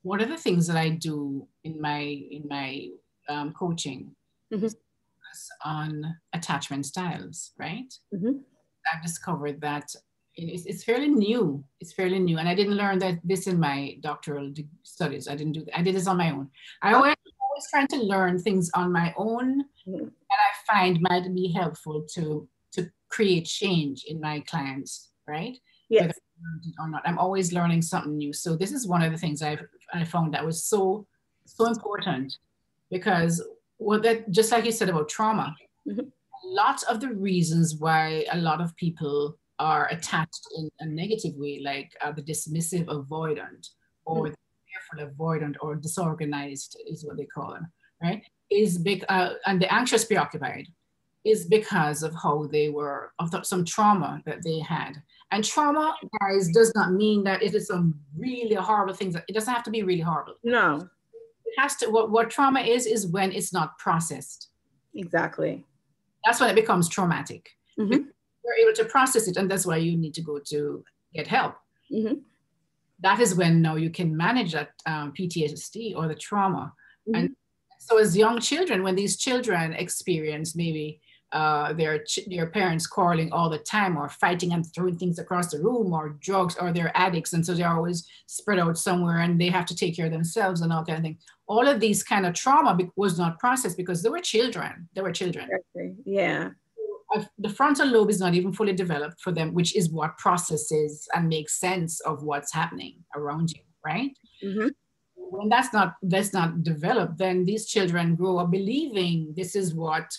one of the things that I do in my coaching mm-hmm. is on attachment styles, right? Mm-hmm. I've discovered that it's fairly new. It's fairly new, and I didn't learn this in my doctoral studies. I didn't do that. I did this on my own. I always trying to learn things on my own mm-hmm. that I find might be helpful to create change in my clients, right? Yes. Whether or not, I'm always learning something new. So this is one of the things I found that was so important, because just like you said about trauma, mm-hmm. a lot of the reasons why a lot of people are attached in a negative way, like the dismissive avoidant, or mm-hmm. the fearful avoidant, or disorganized is what they call them, right? Is big, and the anxious-preoccupied is because of how they were, of some trauma that they had. And trauma, guys, does not mean that it is some really horrible things. It doesn't have to be really horrible. No. It has to, what trauma is when it's not processed. Exactly. That's when it becomes traumatic. Mm-hmm. You're able to process it, and that's why you need to go to get help. Mm-hmm. That is when now you can manage that PTSD or the trauma. Mm-hmm. And so as young children, when these children experience maybe their parents quarreling all the time, or fighting and throwing things across the room, or drugs, or they're addicts, and so they're always spread out somewhere and they have to take care of themselves and all kind of thing. All of these kind of trauma was not processed because they were children. Exactly. Yeah. The frontal lobe is not even fully developed for them, which is what processes and makes sense of what's happening around you, right? Mm-hmm. When that's not developed, then these children grow up believing this is what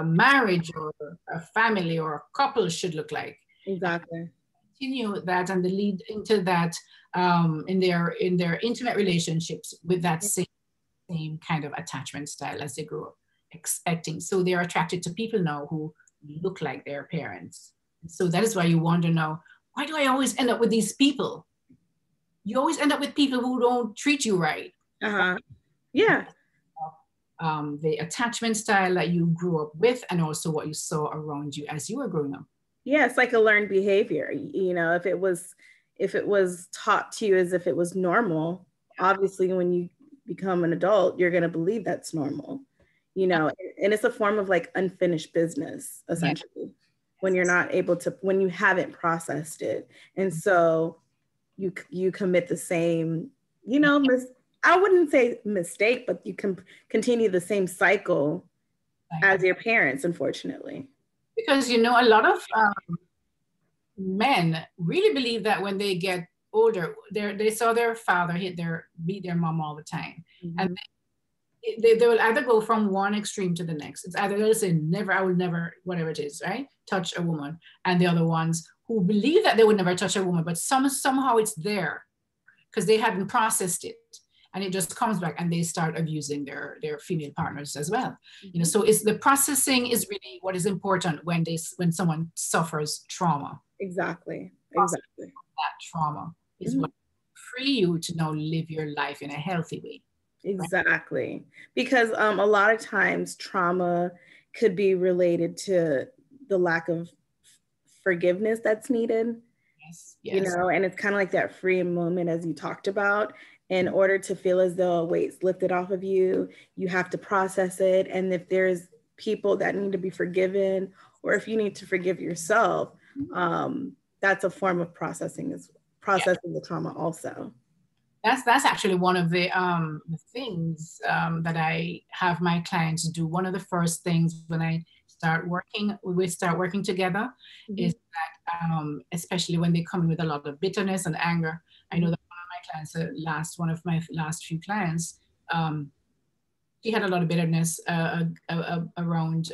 marriage or a family or a couple should look like. Exactly. Continue that, and they lead into that in their intimate relationships with that same kind of attachment style as they grow up expecting. So they're attracted to people now who look like their parents. So that is why you wonder now, why do I always end up with these people? You always end up with people who don't treat you right. Yeah. The attachment style that you grew up with, and also what you saw around you as you were growing up. Yeah, it's like a learned behavior. You know, if it was taught to you as if it was normal, obviously when you become an adult, you're going to believe that's normal. You know, and it's a form of like unfinished business, essentially, when you're not able to, when you haven't processed it. And so you commit the same, you know, I wouldn't say mistake, but you can continue the same cycle as your parents, unfortunately. Because, you know, a lot of men really believe that when they get older, they saw their father beat their mom all the time. Mm-hmm. And they will either go from one extreme to the next. It's either they'll say, never, I will never, whatever it is, right? Touch a woman. And the other ones who believe that they would never touch a woman, but somehow it's there because they hadn't processed it. And it just comes back and they start abusing their female partners as well. Mm-hmm. You know, so it's the processing is really what is important when someone suffers trauma. Exactly. That trauma is what free you to now live your life in a healthy way. Exactly. Right? Because a lot of times trauma could be related to the lack of forgiveness that's needed. Yes. You know, and it's kind of like that freeing moment as you talked about. In order to feel as though a weight's lifted off of you, you have to process it. And if there's people that need to be forgiven, or if you need to forgive yourself, that's a form of processing the trauma also. That's actually one of the things that I have my clients do. One of the first things when we start working together, is that especially when they come in with a lot of bitterness and anger. I know that one of my last few clients, she had a lot of bitterness around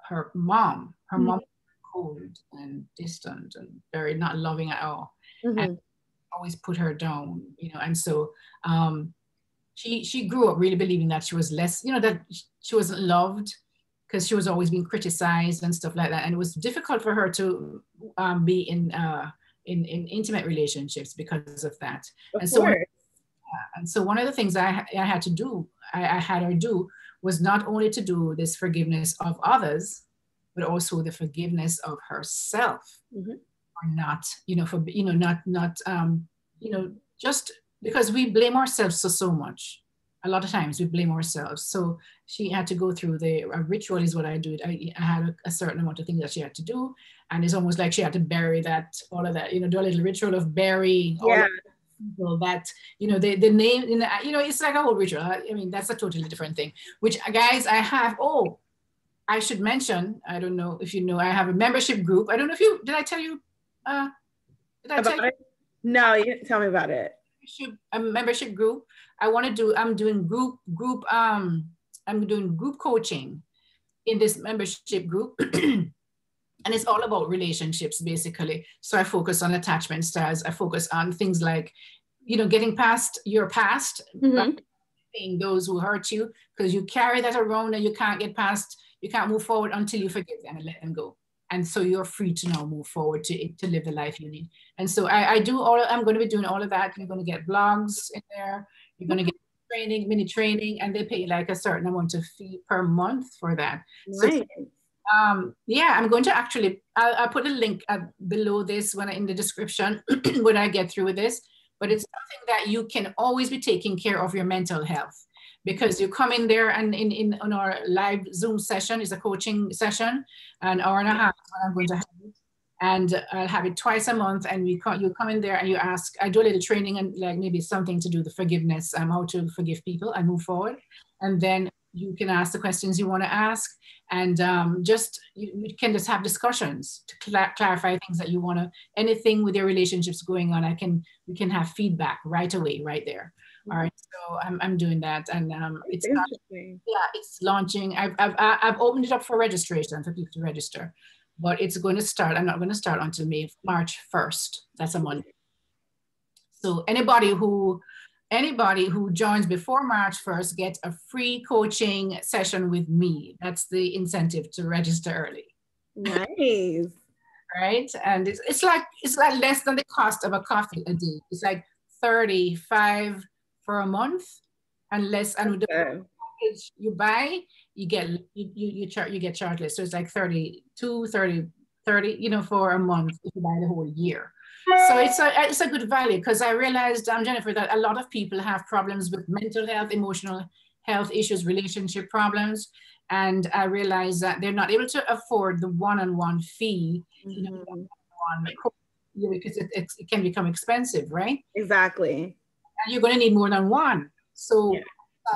her mom. Her mom was cold and distant and very not loving at all. And always put her down, you know. And so she grew up really believing that she was less, you know, that she wasn't loved because she was always being criticized and stuff like that. And it was difficult for her to be in intimate relationships because of that. And so one of the things I had her do was not only to do this forgiveness of others, but also the forgiveness of herself. Or not, you know, for, you know, not you know, just because we blame ourselves so much. A lot of times we blame ourselves. So she had to go through a ritual is what I do. I had a certain amount of things that she had to do. And it's almost like she had to bury all of that, you know, do a little ritual of burying all of people that, you know, the name, you know, it's like a whole ritual. I mean, that's a totally different thing, which guys, I should mention, I don't know if you know, I have a membership group. I don't know if did I tell you? Did I tell you? No, you didn't tell me about it. A membership group. I'm doing group coaching in this membership group. And it's all about relationships, basically. So I focus on attachment styles. I focus on things like, you know, getting past your past, those who hurt you, because you carry that around and you can't move forward until you forgive them and let them go. And so you're free to now move forward to live the life you need. And so I'm going to be doing all of that. You're going to get blogs in there. You're going to get mini training, and they pay like a certain amount of fee per month for that. Right. So, I'm going to I'll put a link below this in the description when I get through with this, but it's something that you can always be taking care of your mental health, because you come in there and in on our live Zoom session is a coaching session, an hour and a half when I'm going to have it. And I'll have it twice a month, and you come in there and you ask, I do a little training and like maybe something to do the forgiveness, how to forgive people and move forward. And then you can ask the questions you want to ask, and you can just have discussions to clarify things that you want to, anything with your relationships going on. We can have feedback right away, right there. All right, so I'm doing that, and it's launching. I've opened it up for registration for people to register. But it's going to start. I'm not going to start until March 1st. That's a Monday. So anybody who joins before March 1st gets a free coaching session with me. That's the incentive to register early. Nice. Right? And it's like less than the cost of a coffee a day. It's like $35 for a month, and less. And with the package you buy, you get charged less. So it's like 32, 30, for a month if you buy the whole year. So it's a good value, because I realized, Jennifer, that a lot of people have problems with mental health, emotional health issues, relationship problems. And I realized that they're not able to afford the one-on-one fee, because it can become expensive, right? Exactly. And you're going to need more than one. So I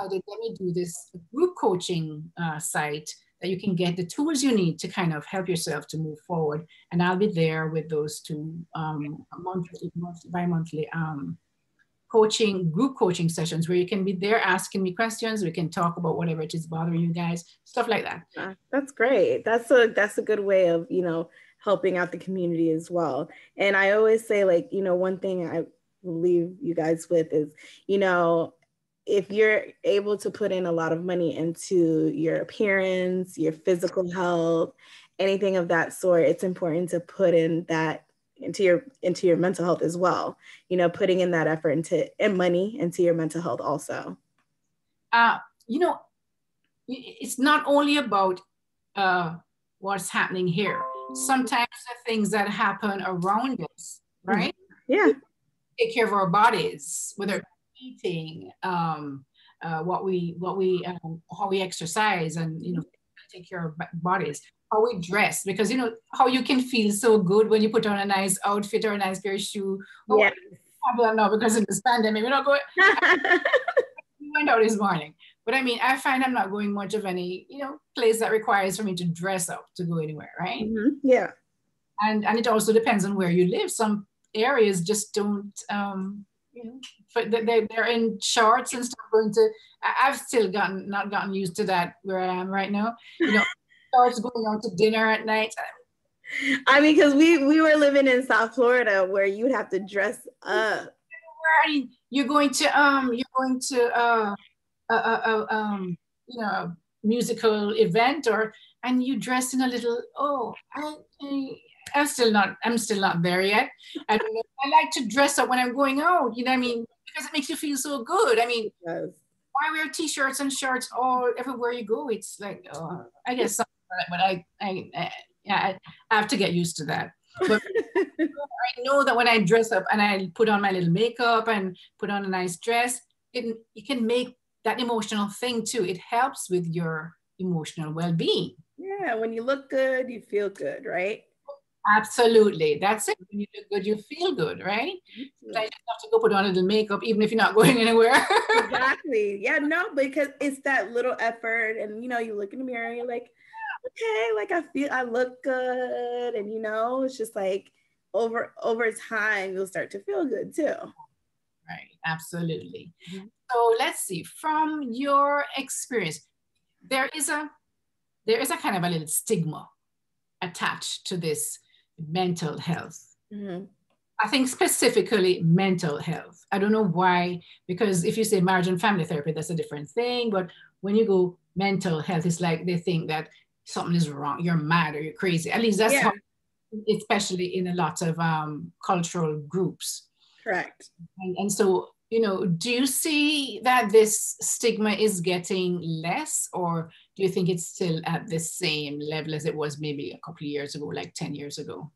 decided, let me do this group coaching site that you can get the tools you need to kind of help yourself to move forward. And I'll be there with those two bi-monthly group coaching sessions where you can be there asking me questions. We can talk about whatever it is bothering you guys, stuff like that. That's great. That's a good way of, helping out the community as well. And I always say, like, one thing I leave you guys with is, if you're able to put in a lot of money into your appearance, your physical health, anything of that sort, it's important to put in that into your mental health as well. Putting in that effort and money into your mental health also. It's not only about what's happening here. Sometimes the things that happen around us, right? Yeah. Take care of our bodies, whether eating, how we exercise, and take care of bodies, how we dress, because how you can feel so good when you put on a nice outfit or a nice pair of shoes. Yeah. I don't know, because in this pandemic, we're not going. We went out this morning, but I mean, I find I'm not going much of any place that requires for me to dress up to go anywhere, right? Mm-hmm. Yeah. And it also depends on where you live. Some areas just don't. But they're in shorts and stuff. I've still not gotten used to that where I am right now. Shorts going out to dinner at night. I mean, because we were living in South Florida where you'd have to dress up. You're going to a musical event, and you dress in a little. I'm still not there yet. I don't know. I like to dress up when I'm going out, what I mean? Because it makes you feel so good. I mean, why wear t-shirts and shirts all everywhere you go? It's like, I guess something like that, but I have to get used to that. But I know that when I dress up and I put on my little makeup and put on a nice dress, it can make that emotional thing too. It helps with your emotional well-being. Yeah, when you look good, you feel good, right? Absolutely. That's it. When you look good, you feel good, right? So I just have to go put on a little makeup, even if you're not going anywhere. Exactly. Yeah, no, because it's that little effort, and you look in the mirror and you're like, okay, like I look good, and it's just like over time you'll start to feel good too. Right. Absolutely. Mm-hmm. So let's see, from your experience, there is a kind of a little stigma attached to this mental health. Mm-hmm. I think specifically mental health. I don't know why, because if you say marriage and family therapy, that's a different thing. But when you go mental health, it's like they think that something is wrong, you're mad or you're crazy. At least that's how, especially in a lot of cultural groups. Correct. And so, do you see that this stigma is getting less, or do you think it's still at the same level as it was maybe a couple of years ago, like 10 years ago?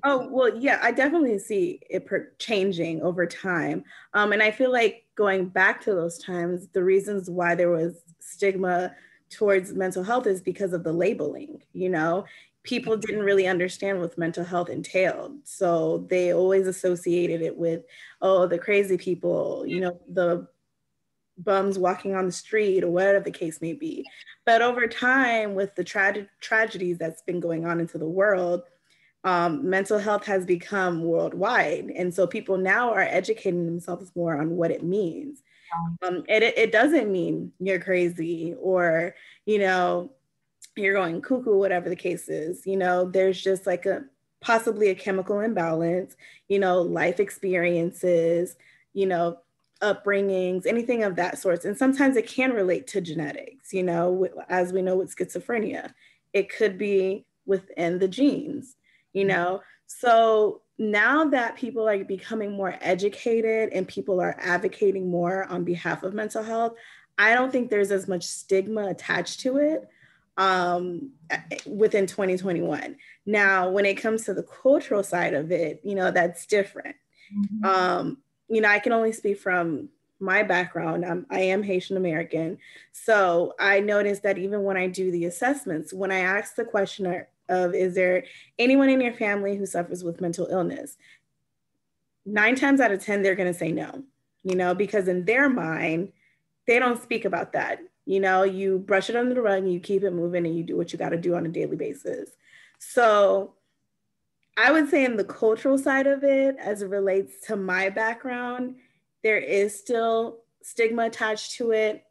Oh, well, yeah, I definitely see it changing over time. And I feel like going back to those times, the reasons why there was stigma towards mental health is because of the labeling, you know? People didn't really understand what mental health entailed. So they always associated it with, oh, the crazy people, you know, the bums walking on the street or whatever the case may be. But over time, with the tragedies that's been going on into the world, mental health has become worldwide. And so people now are educating themselves more on what it means. It doesn't mean you're crazy or, you know, you're going cuckoo, whatever the case is. You know, there's just like possibly a chemical imbalance, you know, life experiences, you know, upbringings, anything of that sort. And sometimes it can relate to genetics, you know, as we know with schizophrenia, it could be within the genes, you know. So now that people are becoming more educated and people are advocating more on behalf of mental health, I don't think there's as much stigma attached to it within 2021. Now, when it comes to the cultural side of it, you know, that's different. You know, I can only speak from my background. I am Haitian American. So I noticed that even when I do the assessments, when I ask the question of, is there anyone in your family who suffers with mental illness? 9 times out of 10, they're going to say no, you know, because in their mind, they don't speak about that. You know, you brush it under the rug and you keep it moving and you do what you got to do on a daily basis. So I would say in the cultural side of it, as it relates to my background, there is still stigma attached to it.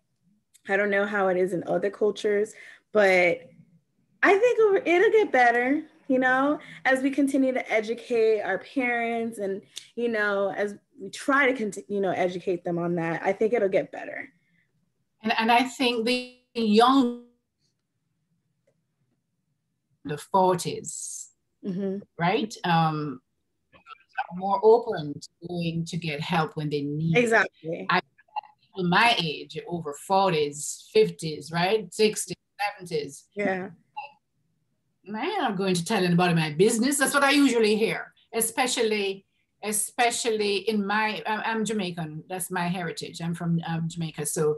I don't know how it is in other cultures, but I think it'll get better, you know, as we continue to educate our parents and, you know, as we try to continue, you know, educate them on that, I think it'll get better. And I think the young, the 40s, right? Are more open to going to get help when they need exactly. it. People my age, over 40s, 50s, right? 60s, 70s. Yeah. Man, I'm going to tell anybody my business. That's what I usually hear, especially in I'm Jamaican. That's my heritage. I'm from Jamaica. So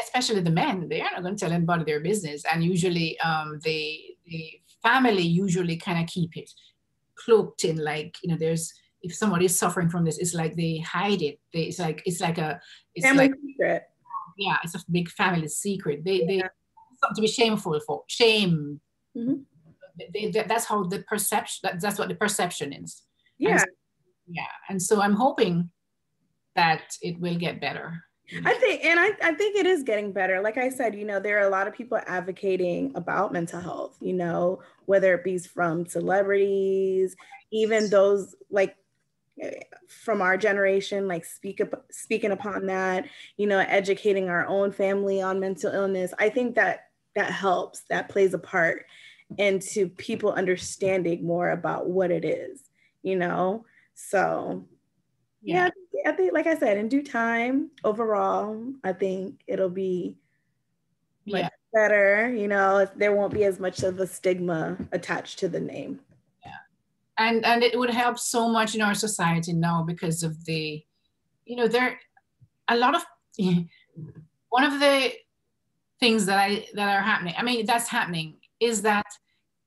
especially the men, they are not going to tell anybody their business. And usually the family usually kind of keep it cloaked in, like, you know, if somebody is suffering from this, it's like they hide it. It's like family secret. Yeah, it's a big family secret. They something to be shameful for. Shame. That's how the perception. That's what the perception is. Yeah. And so I'm hoping that it will get better. I think it is getting better. Like I said, you know, there are a lot of people advocating about mental health, you know, whether it be from celebrities, even those like from our generation, like speaking upon that, you know, educating our own family on mental illness. I think that helps, that plays a part into people understanding more about what it is, you know? So yeah, I think, like I said, in due time, overall, I think it'll be much better. You know, there won't be as much of a stigma attached to the name. Yeah, and it would help so much in our society now because of the, you know, there a lot of one of the things that are happening. I mean, that's happening is that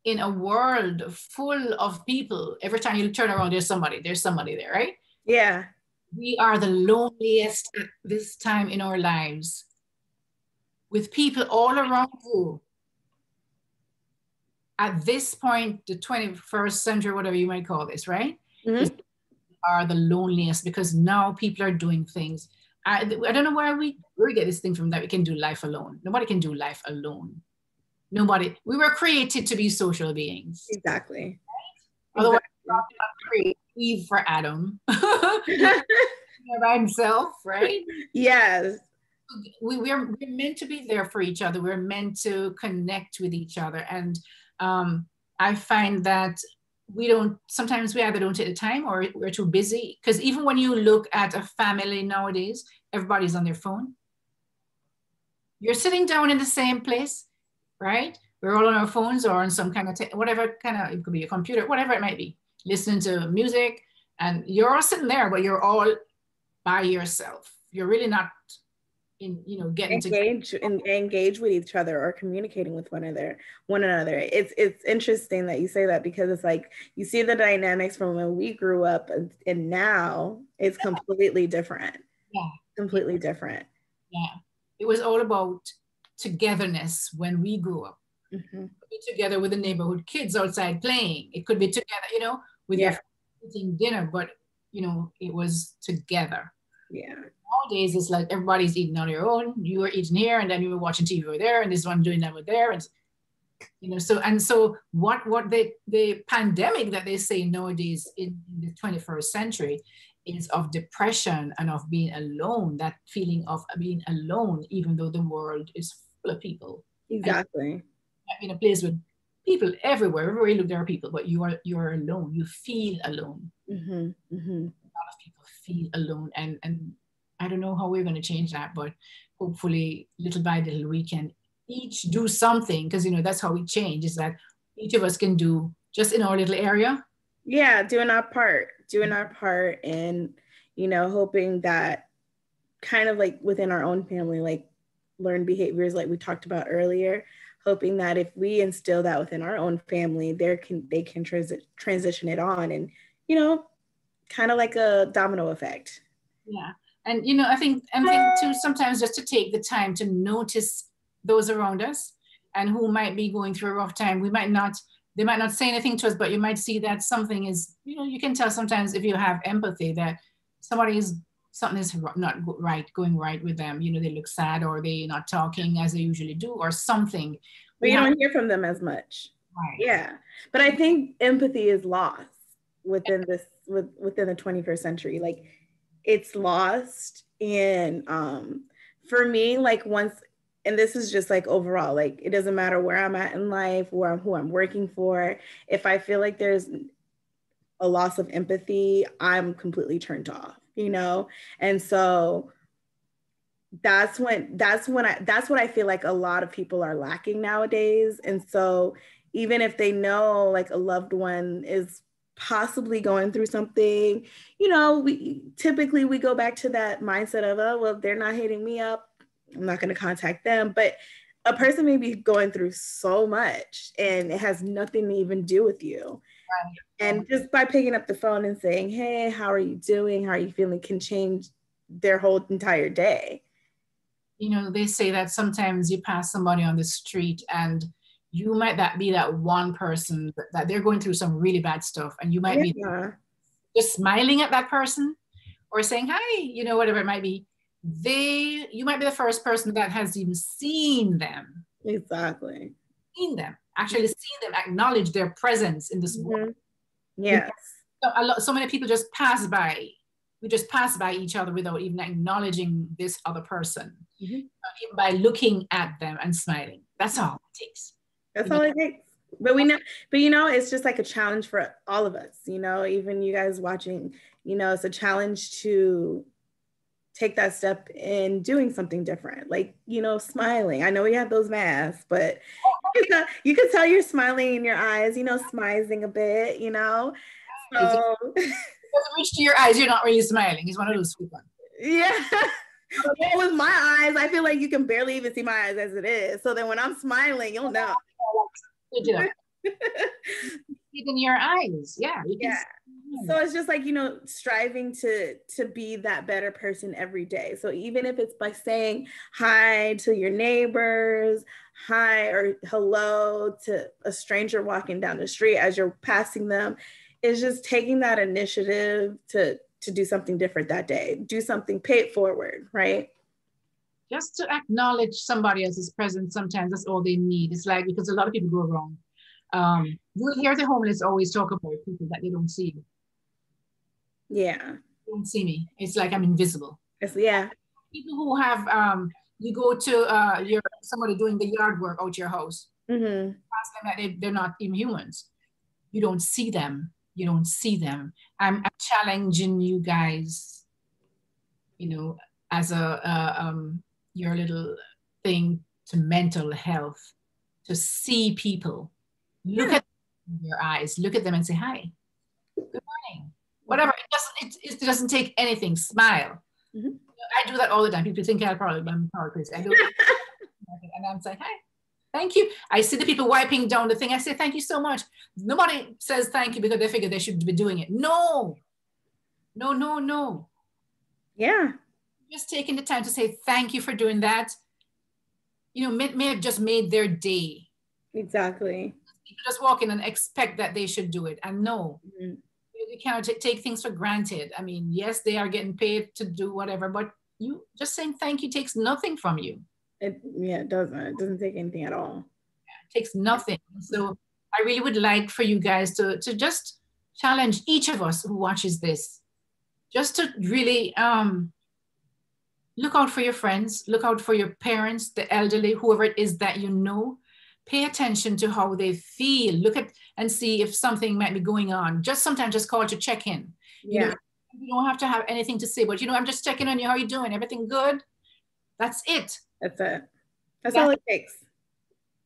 in a world full of people, every time you turn around, there's somebody there, right? Yeah. We are the loneliest at this time in our lives, with people all around you. At this point, the 21st century, whatever you might call this, right? Are the loneliest because now people are doing things. I don't know where we get this thing from, that we can do life alone. Nobody can do life alone. Nobody. We were created to be social beings. Exactly. Right? Otherwise, create Eve for Adam by himself, right? Yes. We're meant to be there for each other. We're meant to connect with each other. And I find that sometimes we either don't take the time or we're too busy. Because even when you look at a family nowadays, everybody's on their phone. You're sitting down in the same place, right? we're all on our phones or on some kind of, whatever kind of, it could be a computer, whatever it might be, listening to music, and you're all sitting there, but you're all by yourself. You're really not in, getting engage with each other or communicating with one another. It's interesting that you say that, because it's like you see the dynamics from when we grew up and now it's completely different. Yeah. Completely different. Yeah. It was all about togetherness when we grew up. Mm-hmm. Be together with the neighborhood kids outside playing. It could be together, with your eating dinner, but it was together. Yeah. Nowadays it's like everybody's eating on their own. You are eating here, and then you were watching TV over there, and this one doing that over there, and so what the pandemic that they say nowadays in the 21st century is of depression and of being alone. That feeling of being alone, even though the world is full of people. Exactly. In a place with people everywhere. Everywhere you look, there are people, but you are alone. You feel alone. Mm-hmm. Mm-hmm. A lot of people feel alone, and I don't know how we're going to change that, but hopefully, little by little, we can each do something, because that's how we change. Is that each of us can do just in our little area. Yeah, doing our part, and hoping that kind of like within our own family, like learn behaviors like we talked about earlier. Hoping that if we instill that within our own family, they can transition it on, and kind of like a domino effect. Yeah, and I think too, sometimes just to take the time to notice those around us and who might be going through a rough time. They might not say anything to us, but you might see that something is, you can tell sometimes if you have empathy that something is not going right with them. They look sad, or they're not talking as they usually do, or something. But you don't hear from them as much. Right. Yeah. But I think empathy is lost within the 21st century. Like, it's lost. And for me, like, once, and this is just like overall, like, it doesn't matter where I'm at in life, who I'm working for. If I feel like there's a loss of empathy, I'm completely turned off, And so that's what I feel like a lot of people are lacking nowadays. And so even if they know like a loved one is possibly going through something, we typically go back to that mindset of, oh, well, they're not hitting me up, I'm not going to contact them. But a person may be going through so much and it has nothing to even do with you. Right. And just by picking up the phone and saying, hey, how are you doing? How are you feeling? Can change their whole entire day. They say that sometimes you pass somebody on the street and you might be that one person that they're going through some really bad stuff, and you might be just smiling at that person or saying, hi, whatever it might be. You might be the first person that has even seen them. Exactly. Actually seen them, acknowledge their presence in this world. Yes. So many people just pass by. We just pass by each other without even acknowledging this other person, even by looking at them and smiling. That's all it takes. That's all it takes. But it's just like a challenge for all of us, even you guys watching, it's a challenge to take that step in doing something different, like, smiling. I know we have those masks, but you can tell you're smiling in your eyes, smizing a bit, So reach to your eyes, you're not really smiling. It's one of those sweet ones. Yeah. With my eyes, I feel like you can barely even see my eyes as it is. So then when I'm smiling, you'll know. In your eyes. Yeah. So it's just like, striving to be that better person every day. So even if it's by saying hi to your neighbors, hi or hello to a stranger walking down the street as you're passing them, is just taking that initiative to do something different that day, do something, pay it forward, right? Just to acknowledge somebody else's presence, sometimes that's all they need. It's like, because a lot of people go wrong. You'll hear the homeless always talk about people that they don't see. Yeah. They don't see me. It's like I'm invisible. Yeah. People who have, you go to somebody doing the yard work out your house. Ask them that they're not even humans. You don't see them. I'm challenging you guys, as your little thing to mental health. to see people, look at their eyes, look at them and say, hi, good morning, whatever. It doesn't take anything. Smile. I do that all the time. People think I'm probably crazy. I do it. And I'm saying, hi, thank you. I see the people wiping down the thing. I say, thank you so much. Nobody says thank you because they figure they should be doing it. No. Yeah. Just taking the time to say thank you for doing that, may have just made their day. Exactly. People just walk in and expect that they should do it. And no, you cannot take things for granted. I mean, yes, they are getting paid to do whatever, but you just saying thank you takes nothing from you. It doesn't. It doesn't take anything at all. It takes nothing. So I really would like for you guys to just challenge each of us who watches this, just to really look out for your friends, look out for your parents, the elderly, whoever it is that you know. Pay attention to how they feel. Look at and see if something might be going on. Sometimes just call to check in. Yeah. You don't have to have anything to say, but I'm just checking on you. How are you doing? Everything good? That's it. That's it. That's all it takes.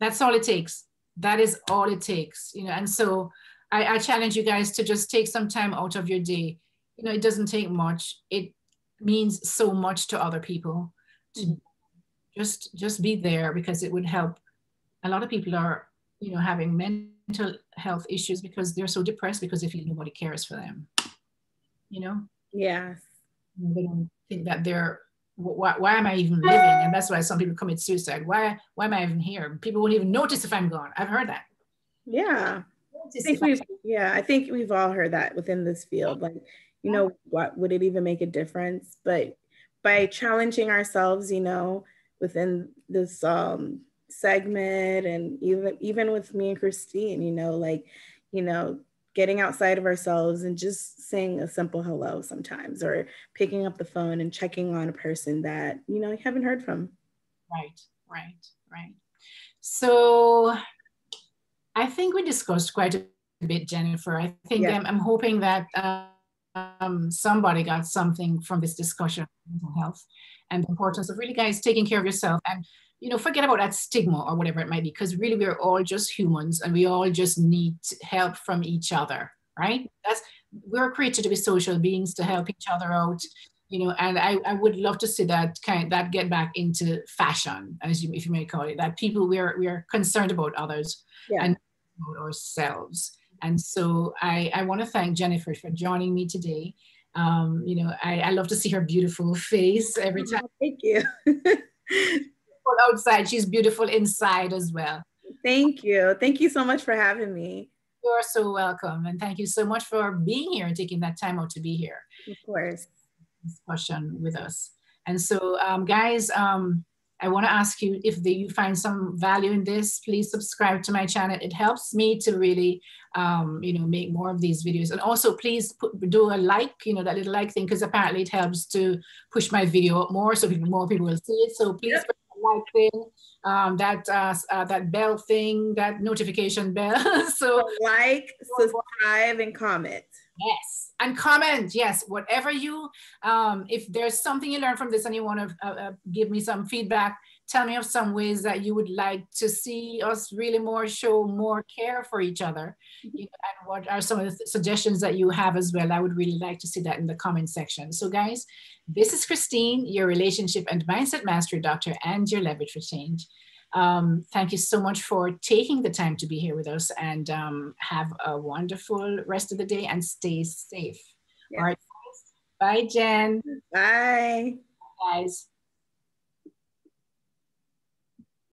That's all it takes. That is all it takes. And so I challenge you guys to just take some time out of your day. It doesn't take much. It means so much to other people to just be there, because it would help. A lot of people are, having mental health issues because they're so depressed because they feel nobody cares for them. Yes. They don't think that why am I even living? And that's why some people commit suicide. Why am I even here? People won't even notice if I'm gone. I've heard that. Yeah. I think we've all heard that within this field. Like, what would it even make a difference? But by challenging ourselves, within this segment, and even with me and Christine, getting outside of ourselves and just saying a simple hello sometimes, or picking up the phone and checking on a person that, you haven't heard from. Right. So I think we discussed quite a bit, Jennifer. I think I'm hoping that somebody got something from this discussion on mental health and the importance of really, guys, taking care of yourself, and forget about that stigma or whatever it might be, because really we're all just humans and we all just need help from each other, right? We're created to be social beings, to help each other out, and I would love to see that get back into fashion, if you may call it, that people, we are concerned about others and about ourselves. And so I want to thank Jennifer for joining me today. I love to see her beautiful face every time. Thank you. Outside, she's beautiful inside as well. Thank you. Thank you so much for having me. You're so welcome. And thank you so much for being here and taking that time out to be here. Of course. Discussion with us. And so, guys, I want to ask you, if you find some value in this, please subscribe to my channel. It helps me to really, make more of these videos. And also, please do a like, that little like thing, because apparently it helps to push my video up more, so more people will see it. So please, like thing, that bell thing, that notification bell. So like, subscribe, and comment. Yes, and comment. Yes, whatever if there's something you learned from this and you want to give me some feedback, tell me of some ways that you would like to see us really show more care for each other. And what are some of the suggestions that you have as well? I would really like to see that in the comment section. So guys, this is Christine, your relationship and mindset mastery doctor and your leverage for change. Thank you so much for taking the time to be here with us, and have a wonderful rest of the day and stay safe. All right, guys. Bye, Jen. Bye. Bye, guys.